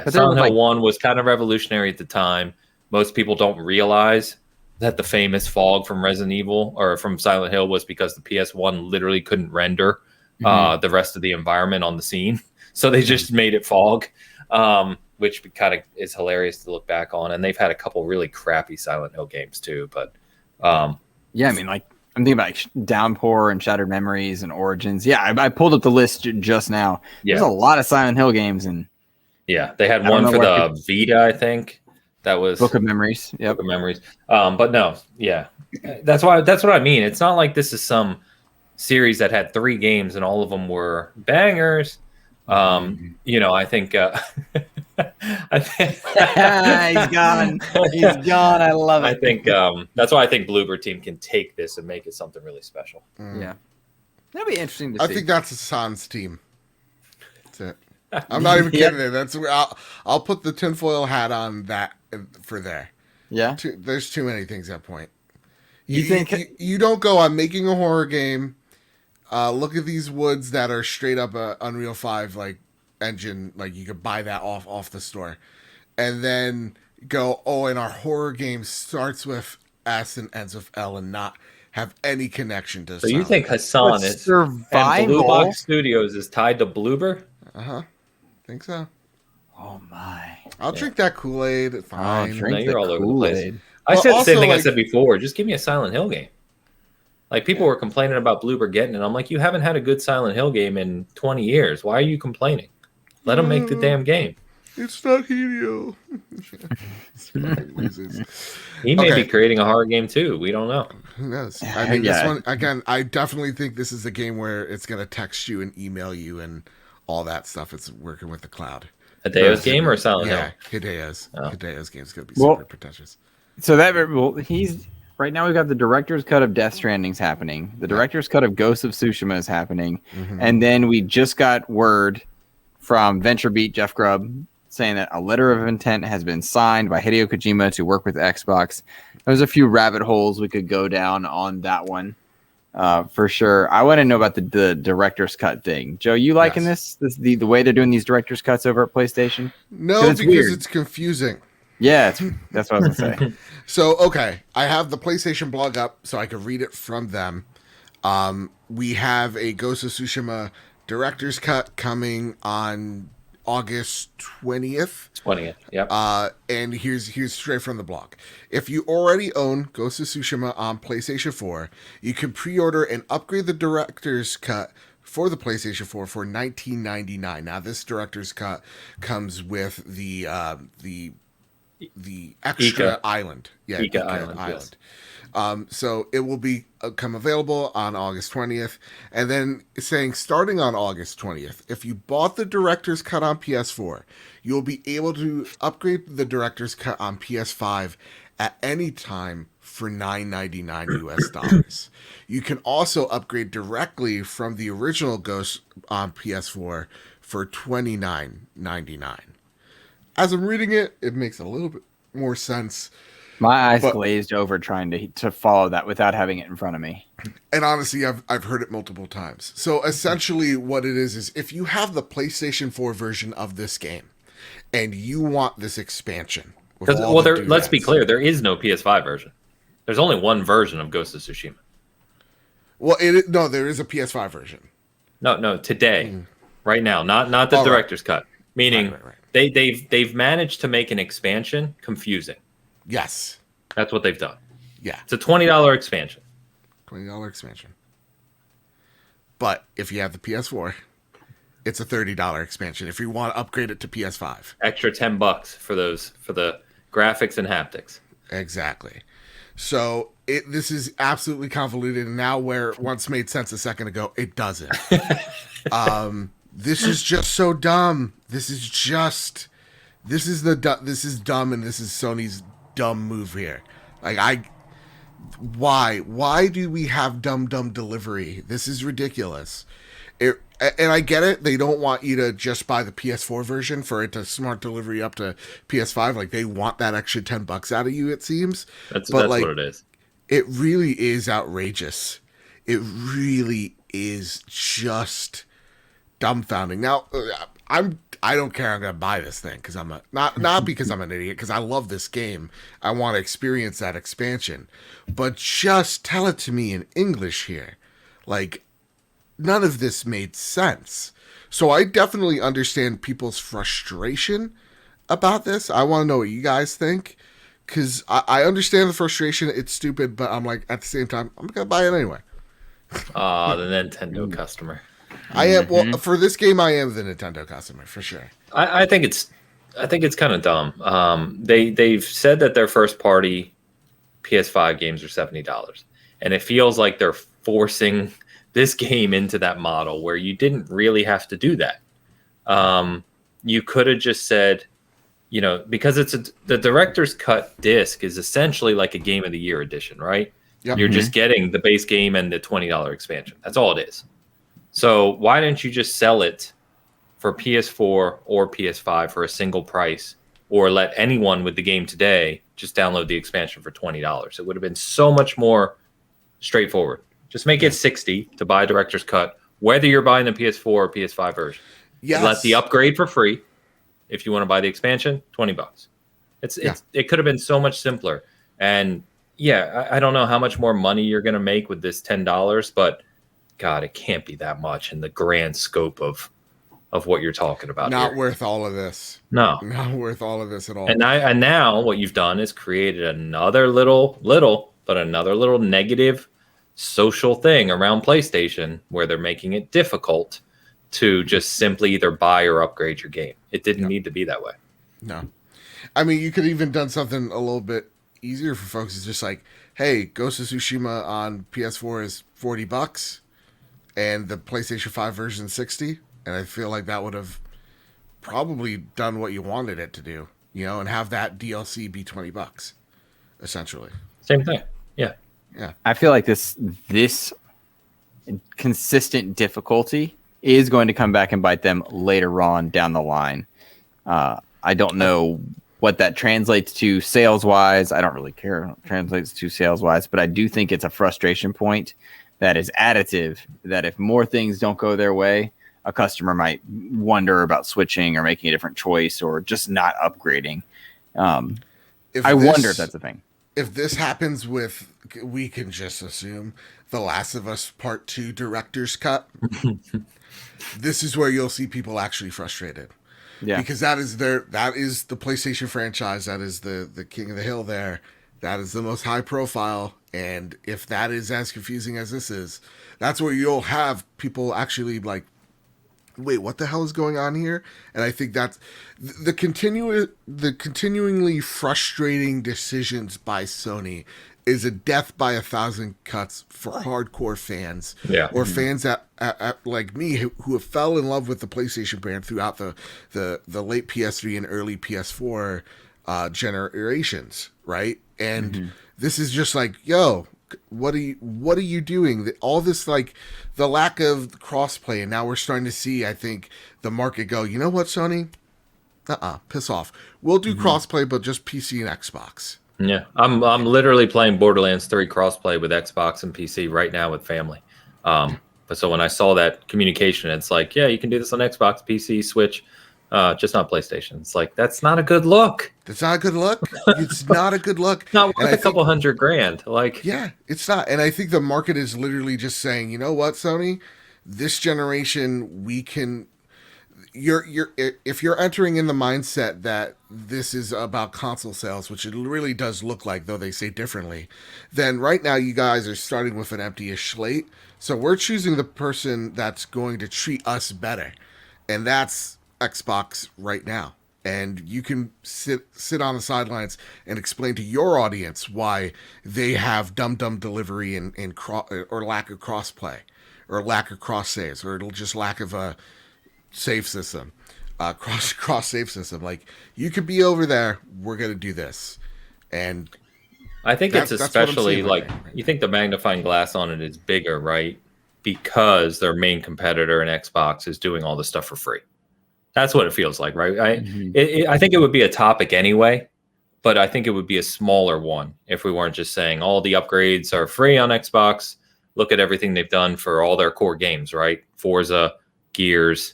Silent Hill 1 was kind of revolutionary at the time. Most people don't realize that the famous fog from Resident Evil or from Silent Hill was because the PS1 literally couldn't render the rest of the environment on the scene. So they just made it fog, which kind of is hilarious to look back on. And they've had a couple really crappy Silent Hill games too. But I mean, like I'm thinking about like Downpour and Shattered Memories and Origins. Yeah, I pulled up the list just now. Yeah. There's a lot of Silent Hill games. And they had one for the Vita, I think. That was Book of Memories. Book of Memories. But no, that's what I mean. It's not like this is some series that had 3 games and all of them were bangers. I think he's gone. He's gone. I love it. I think that's why I think Bloober team can take this and make it something really special. Yeah, that'll be interesting to see. I think that's a Sans team. That's it. I'm not even kidding. That's where I'll put the tinfoil hat on that for there. Yeah. There's too many things at point. You think you don't go, I'm making a horror game. Look at these woods that are straight up a Unreal 5 like engine. Like you could buy that off the store, and then go, and our horror game starts with S and ends with L, and not have any connection to. So you think Hassan is and Blue Box Studios is tied to Bloober? Think so. Oh my! I'll drink that Kool-Aid. Fine. I'll drink the Kool-Aid. I said the same thing I said before. Just give me a Silent Hill game. Like, people were complaining about Bloober getting it. I'm like, you haven't had a good Silent Hill game in 20 years. Why are you complaining? Let them make the damn game. It's not Hideo. He may be creating a horror game too. We don't know. Who knows? I mean, this one, again, I definitely think this is a game where it's going to text you and email you and all that stuff. It's working with the cloud. Hideo's game or Silent Hill? Yeah, Hideo's game is going to be super pretentious. So he's right now. We've got the director's cut of Death Stranding's happening. The director's cut of Ghost of Tsushima is happening, and then we just got word from VentureBeat Jeff Grubb saying that a letter of intent has been signed by Hideo Kojima to work with Xbox. There's a few rabbit holes we could go down on that one, for sure. I want to know about the director's cut thing. Joe, you liking this the way they're doing these director's cuts over at PlayStation? No, because it's confusing. Yeah, that's what I was going to say. So, okay, I have the PlayStation blog up so I can read it from them. We have a Ghost of Tsushima director's cut coming on August 20th. 20th, yep. And here's straight from the blog. If you already own Ghost of Tsushima on PlayStation 4, you can pre-order and upgrade the director's cut for the PlayStation 4 for $19.99. Now, this director's cut comes with the extra island. Yeah, Ica Island. Yes. So it will become available on August 20th. And then saying starting on August 20th, if you bought the director's cut on PS4, you'll be able to upgrade the director's cut on PS5 at any time for $9.99 US. You can also upgrade directly from the original Ghost on PS4 for $29.99. As I'm reading it, it makes a little bit more sense. My eyes glazed over trying to follow that without having it in front of me. And honestly, I've heard it multiple times. So essentially what it is if you have the PlayStation 4 version of this game and you want this expansion. Let's be clear, there is no PS5 version. There's only one version of Ghost of Tsushima. Well, there is a PS5 version. No, today. Right now, not the director's cut. Meaning they've managed to make an expansion confusing. Yes. That's what they've done. Yeah. It's a $20 expansion. $20 expansion. But if you have the PS4, it's a $30 expansion if you want to upgrade it to PS5. Extra $10 for the graphics and haptics. Exactly. So this is absolutely convoluted, and now where it once made sense a second ago, it doesn't. This is just so dumb. This is dumb, and this is Sony's dumb move here. Why do we have dumb delivery? This is ridiculous. And I get it. They don't want you to just buy the PS4 version for it to smart delivery up to PS5. Like, they want that extra $10 out of you, it seems. That's what it is. It really is outrageous. It really is just dumbfounding. Now, I don't care. I'm going to buy this thing because not because I'm an idiot, because I love this game. I want to experience that expansion, but just tell it to me in English here. Like, none of this made sense. So I definitely understand people's frustration about this. I want to know what you guys think, because I understand the frustration. It's stupid, but I'm like, at the same time, I'm going to buy it anyway. The Nintendo customer. I am for this game. I am the Nintendo customer for sure. I think it's kind of dumb. They've said that their first party PS5 games are $70, and it feels like they're forcing this game into that model where you didn't really have to do that. You could have just said, because the director's cut disc is essentially like a Game of the Year edition, right? Yep. You're just getting the base game and the $20 expansion. That's all it is. So why didn't you just sell it for PS4 or PS5 for a single price, or let anyone with the game today just download the expansion for $20? It would have been so much more straightforward. Just make it $60 to buy a director's cut, whether you're buying the PS4 or PS5 version. Yes. Let the upgrade for free. If you want to buy the expansion, $20. It could have been so much simpler. And yeah, I don't know how much more money you're going to make with this $10, but God, it can't be that much in the grand scope of what you're talking about. Not worth all of this. No, not worth all of this at all. And now what you've done is created another little negative social thing around PlayStation where they're making it difficult to just simply either buy or upgrade your game. It didn't need to be that way. No. I mean, you could even done something a little bit easier for folks. It's just like, hey, Ghost of Tsushima on PS4 is $40 and the PlayStation 5 version 60. And I feel like that would have probably done what you wanted it to do, you know, and have that DLC be $20, essentially. Same thing. Yeah. Yeah. I feel like this consistent difficulty is going to come back and bite them later on down the line. I don't know what that translates to sales wise. I don't really care what it translates to sales wise, but I do think it's a frustration point that is additive, that if more things don't go their way, a customer might wonder about switching or making a different choice or just not upgrading. Wonder if that's a thing. If this happens with, we can just assume, The Last of Us Part 2 director's cut, this is where you'll see people actually frustrated. Yeah. Because that is the PlayStation franchise. That is the king of the hill there. That is the most high profile. And if that is as confusing as this is, that's where you'll have people actually like, wait, what the hell is going on here? And I think that's the continuingly frustrating decisions by Sony is a death by 1,000 cuts for hardcore fans, or fans that like me who have fell in love with the PlayStation brand throughout the late PS3 and early PS4 generations, right? And this is just like, yo, what are you doing? All this, like, the lack of crossplay, and now we're starting to see, I think, the market go, you know what, Sony? Piss off. We'll do crossplay, but just PC and Xbox. Yeah, I'm literally playing Borderlands 3 crossplay with Xbox and PC right now with family. But so when I saw that communication, it's like, yeah, you can do this on Xbox, PC, Switch, just not PlayStation. It's like, that's not a good look. That's not a good look. It's not a good look. Not worth a couple $100,000. Like, yeah, it's not. And I think the market is literally just saying, you know what, Sony, this generation, we can. If you're entering in the mindset that this is about console sales, which it really does look like, though they say differently, then right now you guys are starting with an empty-ish slate. So we're choosing the person that's going to treat us better, and that's Xbox right now. And you can sit on the sidelines and explain to your audience why they have dumb delivery and or lack of crossplay, or lack of cross saves, or just lack of a save system, cross save system. Like, you could be over there, we're gonna do this. And I think it's especially like, you think the magnifying glass on it is bigger, right? Because their main competitor in Xbox is doing all this stuff for free. That's what it feels like, right? I think it would be a topic anyway, but I think it would be a smaller one if we weren't just saying all the upgrades are free on Xbox. Look at everything they've done for all their core games, right? Forza, Gears,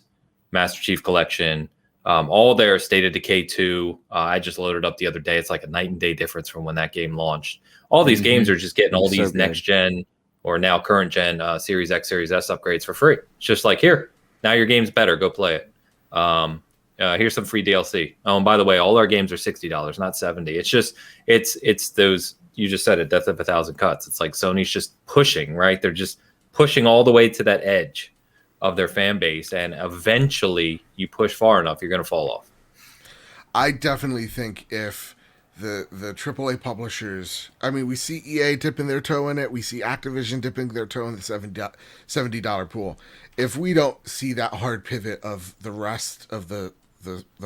Master Chief Collection, all their State of Decay 2. I just loaded up the other day. It's like a night and day difference from when that game launched. All these games are just getting all these next gen or now current gen Series X, Series S upgrades for free. It's just like, here, now your game's better. Go play it. Here's some free DLC. Oh, and by the way, all our games are $60, not $70. It's just, it's those, you just said it, death of 1,000 cuts. It's like Sony's just pushing, right? They're just pushing all the way to that edge of their fan base, and eventually you push far enough, you're going to fall off. I definitely think if the AAA publishers, I mean, we see EA dipping their toe in it, we see Activision dipping their toe in the $70 pool. If we don't see that hard pivot of the rest of the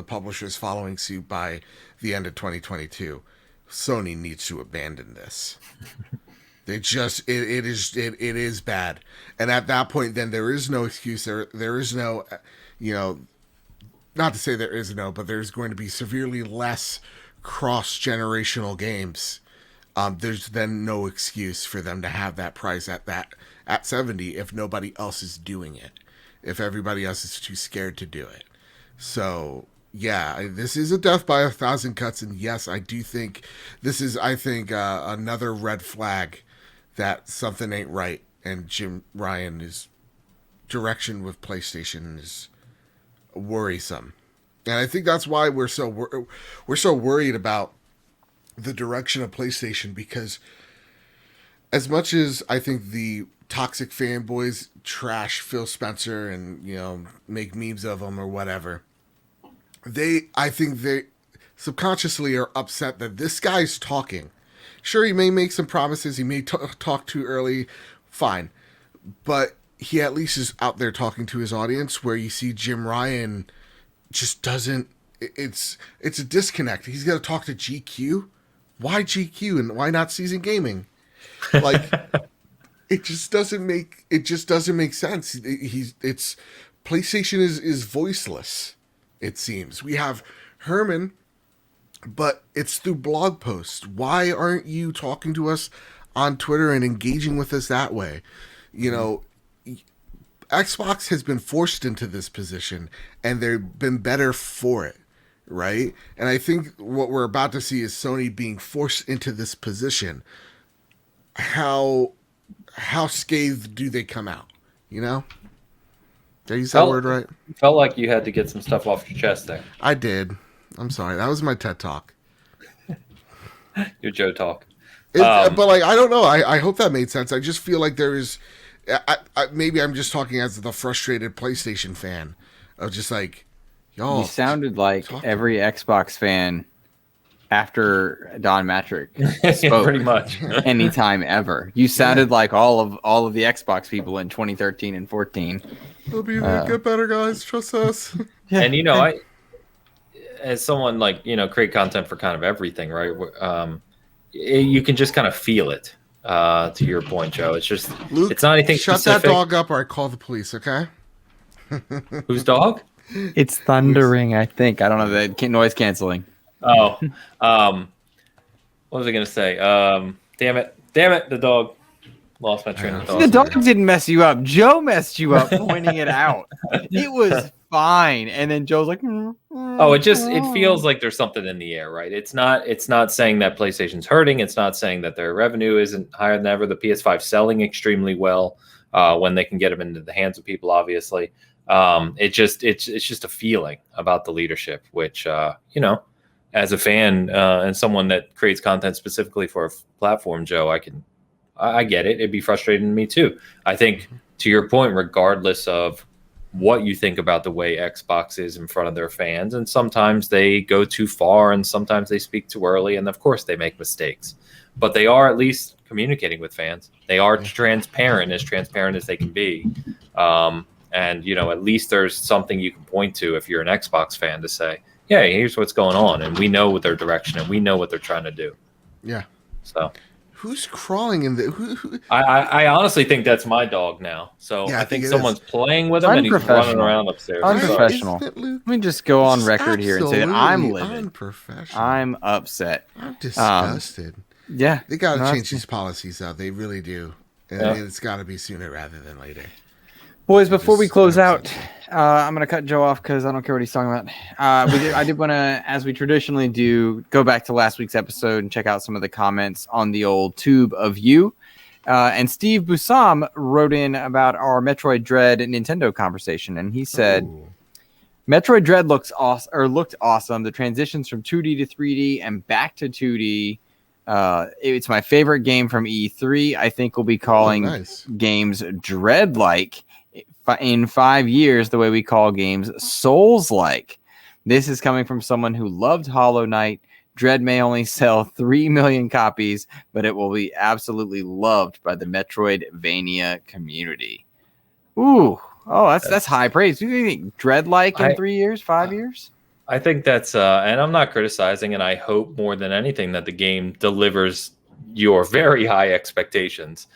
publishers following suit by the end of 2022, Sony needs to abandon this. They just, it is bad. And at that point, then there is no excuse. There is no, you know, not to say there is no, but there's going to be severely less cross-generational games. There's then no excuse for them to have that price at 70 if nobody else is doing it, if everybody else is too scared to do it. So yeah, this is a death by 1,000 cuts, and yes, I do think this is, another red flag that something ain't right, and Jim Ryan's direction with PlayStation is worrisome, and I think that's why we're so worried about the direction of PlayStation, because as much as I think the toxic fanboys trash Phil Spencer and make memes of him or whatever, I think they subconsciously are upset that this guy's talking. Sure, he may make some promises, he may talk too early, fine, but he at least is out there talking to his audience, where you see Jim Ryan just doesn't. It's a disconnect. He's got to talk to GQ. Why GQ and why not Season Gaming? Like, it just doesn't make sense. It's PlayStation is voiceless. It seems we have Herman, but it's through blog posts. Why aren't you talking to us on Twitter and engaging with us that way? Xbox has been forced into this position, and they've been better for it, right? And I think what we're about to see is Sony being forced into this position. How scathed do they come out? Did I use that word right? Felt like you had to get some stuff off your chest there. I did. I'm sorry. That was my TED Talk. Your Joe Talk. But I don't know. I hope that made sense. I just feel like there is. Maybe I'm just talking as the frustrated PlayStation fan of just like, y'all. You sounded like every Xbox fan after Don Matrick spoke. Pretty much. Anytime ever. You sounded like all of the Xbox people in 2013 and 14. It'll be get better, guys. Trust us. And I, as someone create content for kind of everything, right? You can just kind of feel it. To your point, Joe, it's just Luke, it's not anything shut specific. That dog up, or I call the police. Okay. Whose dog? It's thundering. I think. I don't know. The noise canceling. Oh, what was I gonna say? Damn it! The dog. Lost my train of thought. The dog didn't mess you up. Joe messed you up pointing it out. It was fine, and then Joe's like, "Oh, it feels like there's something in the air, right? It's not saying that PlayStation's hurting. It's not saying that their revenue isn't higher than ever. The PS5 selling extremely well when they can get them into the hands of people. Obviously, it's just a feeling about the leadership, which as a fan and someone that creates content specifically for a platform, Joe, I get it. It'd be frustrating to me too. I think, to your point, regardless of what you think about the way Xbox is in front of their fans, and sometimes they go too far and sometimes they speak too early, and of course they make mistakes, but they are at least communicating with fans. They are transparent as they can be. And at least there's something you can point to if you're an Xbox fan to say, yeah, here's what's going on, and we know what their direction and we know what they're trying to do. Yeah. So who's crawling in the? I honestly think that's my dog now. So yeah, I think someone's playing with him and he's running around upstairs. Unprofessional. Let me just go on record here and say that I'm livid. Unprofessional. I'm upset. I'm disgusted. Yeah, they got to change these policies out. They really do, and it's got to be sooner rather than later. Boys, before we close out, I'm going to cut Joe off because I don't care what he's talking about. I did want to, as we traditionally do, go back to last week's episode and check out some of the comments on the old tube of you. And Steve Busam wrote in about our Metroid Dread Nintendo conversation, and he said, Metroid Dread looked awesome. The transitions from 2D to 3D and back to 2D. It's my favorite game from E3. I think we'll be calling games Dread-like in 5 years, the way we call games Souls-like. This is coming from someone who loved Hollow Knight. Dread may only sell 3 million copies, but it will be absolutely loved by the Metroidvania community. Ooh, that's high praise. Do you think Dread-like in 3 years, 5 years? I think that's, and I'm not criticizing, and I hope more than anything that the game delivers your very high expectations.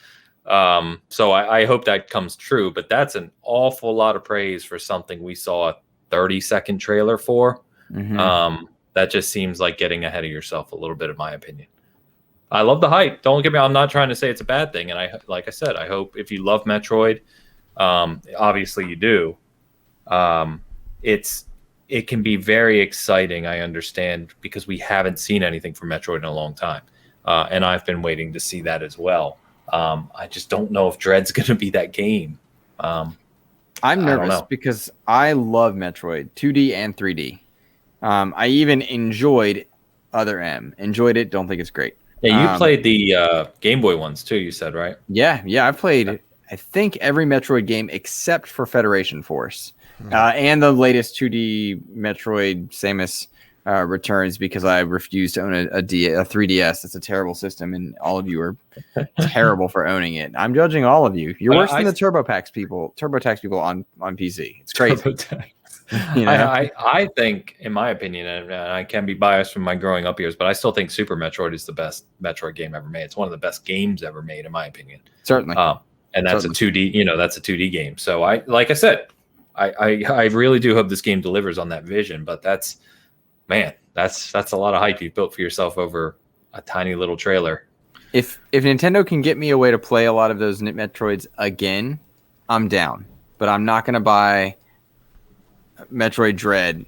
So I hope that comes true, but that's an awful lot of praise for something we saw a 30-second trailer for. Mm-hmm. That just seems like getting ahead of yourself a little bit, in my opinion. I love the hype. Don't get me. I'm not trying to say it's a bad thing. And like I said, I hope if you love Metroid, obviously you do. It's it can be very exciting. I understand, because we haven't seen anything from Metroid in a long time, and I've been waiting to see that as well. I just don't know if Dread's going to be that game. I'm nervous because I love Metroid 2D and 3D. I even enjoyed Other M. Enjoyed it. Don't think it's great. Yeah, you played the Game Boy ones too, you said, right? Yeah. I've played, I think, every Metroid game except for Federation Force. And the latest 2D Metroid Samus Returns, because I refuse to own a 3DS. It's a terrible system, and all of you are terrible for owning it. I'm judging all of you. You're worse than the TurboTax people on PC. It's crazy. I think, in my opinion, and I can be biased from my growing up years, but I still think Super Metroid is the best Metroid game ever made. It's one of the best games ever made, in my opinion. Certainly. And that's a 2D, that's a 2D game. So like I said, I really do hope this game delivers on that vision, but that's a lot of hype you've built for yourself over a tiny little trailer. If Nintendo can get me a way to play a lot of those Metroids again, I'm down. But I'm not going to buy Metroid Dread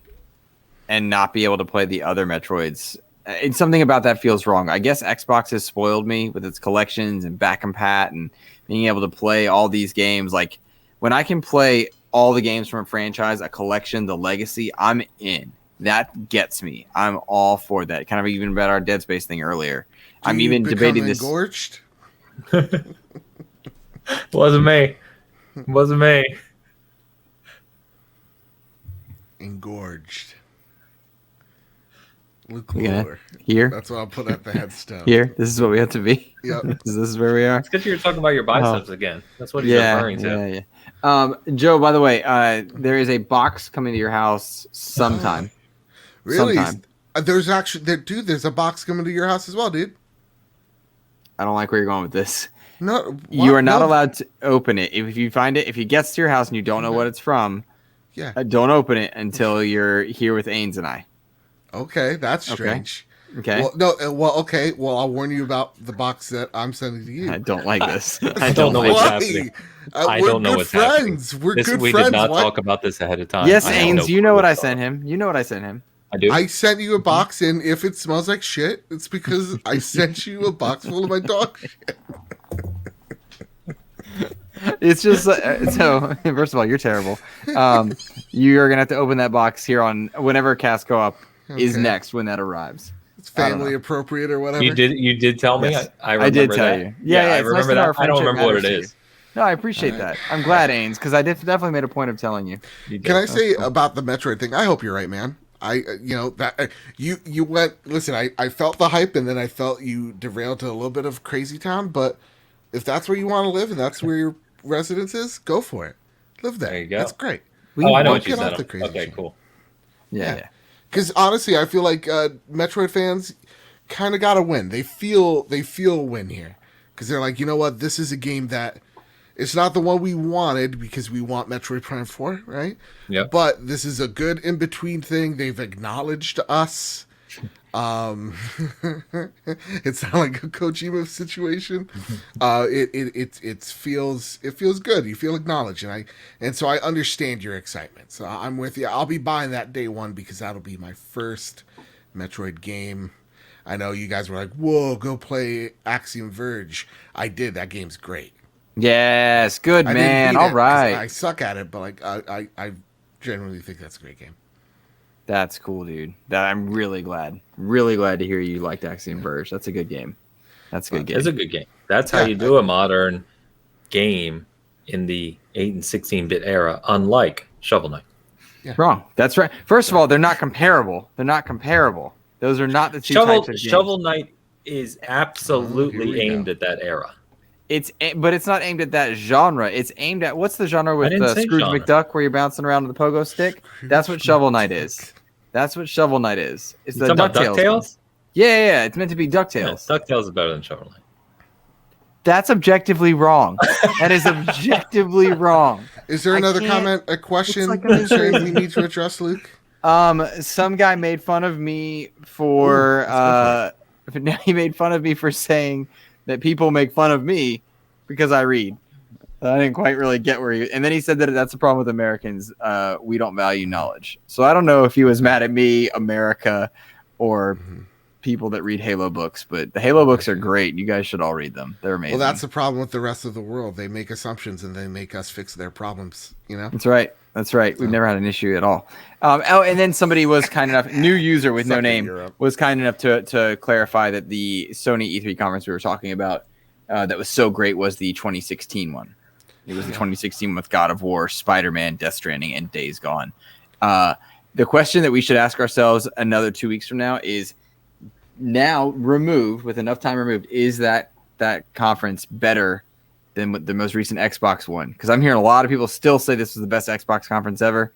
and not be able to play the other Metroids. It's something about that feels wrong. I guess Xbox has spoiled me with its collections and back compat and being able to play all these games. Like, when I can play all the games from a franchise, a collection, the legacy, I'm in. That gets me. I'm all for that. Kind of even about our Dead Space thing earlier. I'm even debating this. Engorged? Wasn't me. Engorged. Luke Lower. Here? That's what I'll put at the headstone. Here? This is what we have to be? Yep. This is where we are? It's because you're talking about your biceps again. That's what he's referring to. Yeah. Joe, by the way, there is a box coming to your house sometime. Really? Sometime. There's a box coming to your house as well, dude. I don't like where you're going with this. No, you are not allowed to open it. If you find it, if it gets to your house and you don't know what it's from, don't open it until you're here with Ains and I. Okay, that's strange. Okay. Okay. Well, I'll warn you about the box that I'm sending to you. I don't like this. I don't know what's happening. I don't know what's happening. We're good friends. We did not talk about this ahead of time. Yes, Ains, you know what I sent him. You know what I sent him. I do. I sent you a box, and if it smells like shit, it's because I sent you a box full of my dog shit. It's just so. First of all, you're terrible. You are gonna have to open that box here on whenever Cast Go Up is next when that arrives. It's family appropriate or whatever. You did tell me. Yes. I did tell you. Yeah, I remember that. I don't remember what it is. No, I appreciate that. I'm glad, Ains, because I definitely made a point of telling you. Can I say about the Metroid thing? I hope you're right, man. You went. Listen, I felt the hype, and then I felt you derailed to a little bit of crazy town. But if that's where you want to live and that's where your residence is, go for it. Live there. There you go. That's great. I know what you said. Okay, cool. Yeah. Because honestly, I feel like Metroid fans kind of got to win. They feel a win here because they're like, you know what? This is a game that it's not the one we wanted because we want Metroid Prime 4, right? Yeah. But this is a good in between thing. They've acknowledged us. It's not like a Kojima situation. It feels good. You feel acknowledged, and so I understand your excitement. So I'm with you. I'll be buying that day one because that'll be my first Metroid game. I know you guys were like, "Whoa, go play Axiom Verge." I did. That game's great. Yes, good man. All right. I suck at it, but I genuinely think that's a great game. That's cool, dude. I'm really glad. Really glad to hear you liked Axiom Verge. That's a good game. It's a good game. That's how you do a modern game in the 8 and 16-bit era, unlike Shovel Knight. Yeah. Wrong. That's right. First of all, they're not comparable. Those are not the two types of games. Shovel Knight is absolutely aimed at that era. But it's not aimed at that genre. It's aimed at what's the genre with Scrooge McDuck where you're bouncing around with the pogo stick? That's what Shovel Knight is. It's the DuckTales. Yeah. It's meant to be DuckTales. Yeah, DuckTales is better than Shovel Knight. That's objectively wrong. That is objectively wrong. Is there another comment, a question we need to address, Luke? Some guy made fun of me for he made fun of me for saying that people make fun of me because I read. I didn't quite really get where he. And then he said that that's the problem with Americans. We don't value knowledge. So I don't know if he was mad at me, America, or people that read Halo books. But the Halo books are great. You guys should all read them. They're amazing. Well, that's the problem with the rest of the world. They make assumptions and they make us fix their problems. That's right. That's right. We've never had an issue at all. And then somebody was kind enough, new user with no name, was kind enough to clarify that the Sony E3 conference we were talking about that was so great was the 2016 one. It was the 2016 with God of War, Spider-Man, Death Stranding, and Days Gone. The question that we should ask ourselves another 2 weeks from now is, now removed, with enough time removed, is that conference better than the most recent Xbox one? Because I'm hearing a lot of people still say this was the best Xbox conference ever.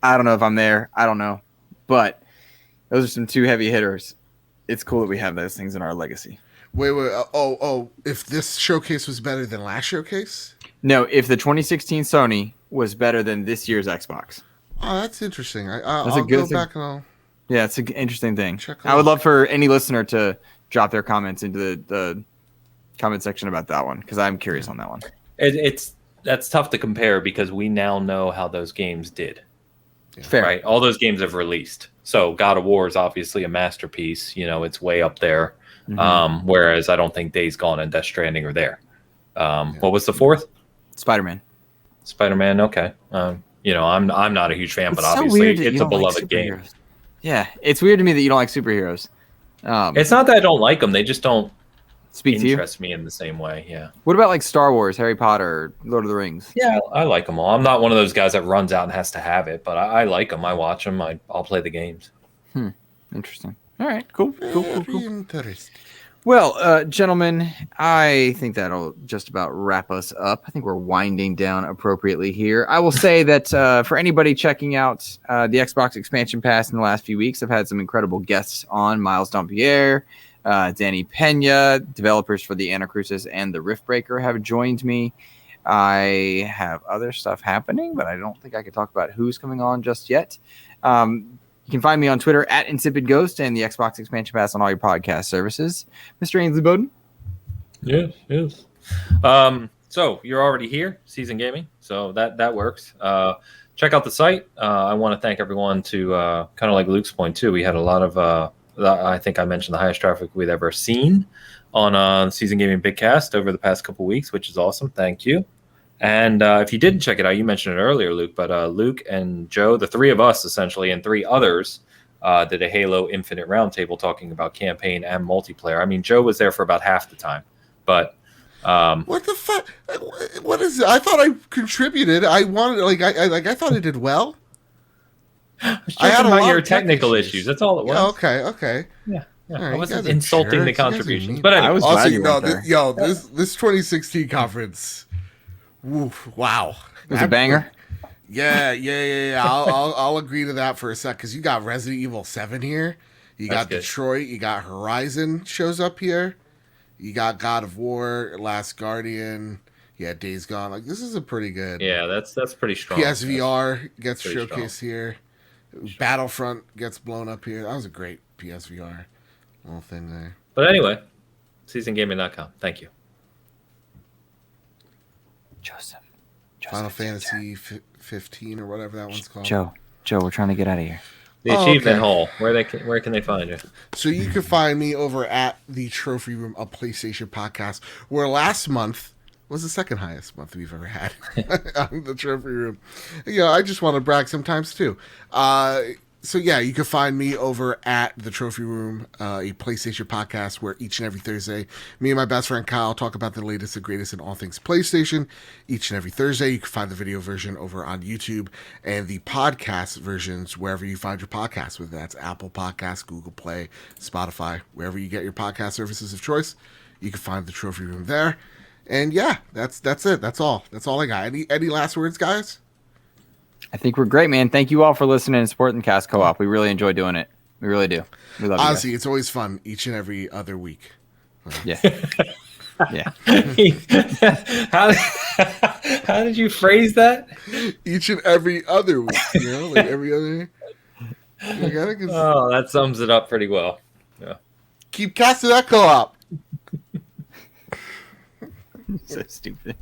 I don't know if I'm there. I don't know. But those are some two heavy hitters. It's cool that we have those things in our legacy. Wait. If this showcase was better than last showcase? No, if the 2016 Sony was better than this year's Xbox. Oh, that's interesting. I'll go back and I'll... Yeah, it's an interesting thing. I would love for any listener to drop their comments into the comment section about that one, because I'm curious on that one. That's tough to compare because we now know how those games did. Fair. Right? All those games have released. So God of War is obviously a masterpiece. It's way up there. Whereas I don't think Days Gone and Death Stranding are there. What was the fourth? Spider-Man. Okay. I'm not a huge fan, but obviously it's a beloved game. Yeah, it's weird to me that you don't like superheroes. It's not that I don't like them; they just don't interest me in the same way. Yeah. What about like Star Wars, Harry Potter, Lord of the Rings? Yeah, I like them all. I'm not one of those guys that runs out and has to have it, but I like them. I watch them. I'll play the games. Interesting. All right, cool. Interesting. Well, gentlemen, I think that'll just about wrap us up. I think we're winding down appropriately here. I will say that for anybody checking out the Xbox Expansion Pass in the last few weeks, I've had some incredible guests on. Miles Dompierre, Danny Pena, developers for the Anacrusis and the Riftbreaker have joined me. I have other stuff happening, but I don't think I can talk about who's coming on just yet. You can find me on Twitter at Insipid Ghost and the Xbox Expansion Pass on all your podcast services. Mr. Ainsley Bowden? Yes. So you're already here, Season Gaming, so that works. Check out the site. I want to thank everyone to kind of like Luke's point too. We had a lot of, I think I mentioned the highest traffic we've ever seen on Season Gaming Bigcast over the past couple weeks, which is awesome. Thank you. And if you didn't check it out, you mentioned it earlier, Luke, but Luke and Joe, the three of us essentially, and three others did a Halo Infinite roundtable talking about campaign and multiplayer. I mean, Joe was there for about half the time, but what the fuck? What is it? I thought I contributed. I wanted, I thought I did well. I had about your technical issues. That's all it was. Yeah, okay. Yeah. Right, I wasn't insulting the contributions, but anyway. I was glad you went there. This 2016 conference. Oof, wow, it was a banger. Yeah. I'll agree to that for a sec, because you got Resident Evil 7 here, you got Detroit, you got Horizon shows up here, you got God of War, Last Guardian, Days Gone. Like, this is a pretty good. Yeah, that's pretty strong. PSVR gets showcased here. Battlefront gets blown up here. That was a great PSVR little thing there. But anyway, seasongaming.com. Thank you. Joseph, Final Fantasy 15 or whatever that one's called. Joe, we're trying to get out of here. The Achievement Hall. Where can they find you? So you can find me over at the Trophy Room, a PlayStation podcast, where last month was the second highest month we've ever had on the Trophy Room. I just want to brag sometimes too. So you can find me over at the Trophy Room, a PlayStation podcast, where each and every Thursday, me and my best friend Kyle talk about the latest and greatest in all things PlayStation. Each and every Thursday, you can find the video version over on YouTube and the podcast versions wherever you find your podcasts, whether that's Apple Podcasts, Google Play, Spotify, wherever you get your podcast services of choice. You can find the Trophy Room there. And that's it. That's all I got. Any last words, guys? I think we're great, man. Thank you all for listening and supporting Cast Co-op. We really enjoy doing it. We really do. We love Honestly, it's always fun each and every other week. Yeah. Yeah. How did you phrase that? Each and every other week, like every other. Oh, that sums it up pretty well. Yeah. Keep casting that co-op. So stupid.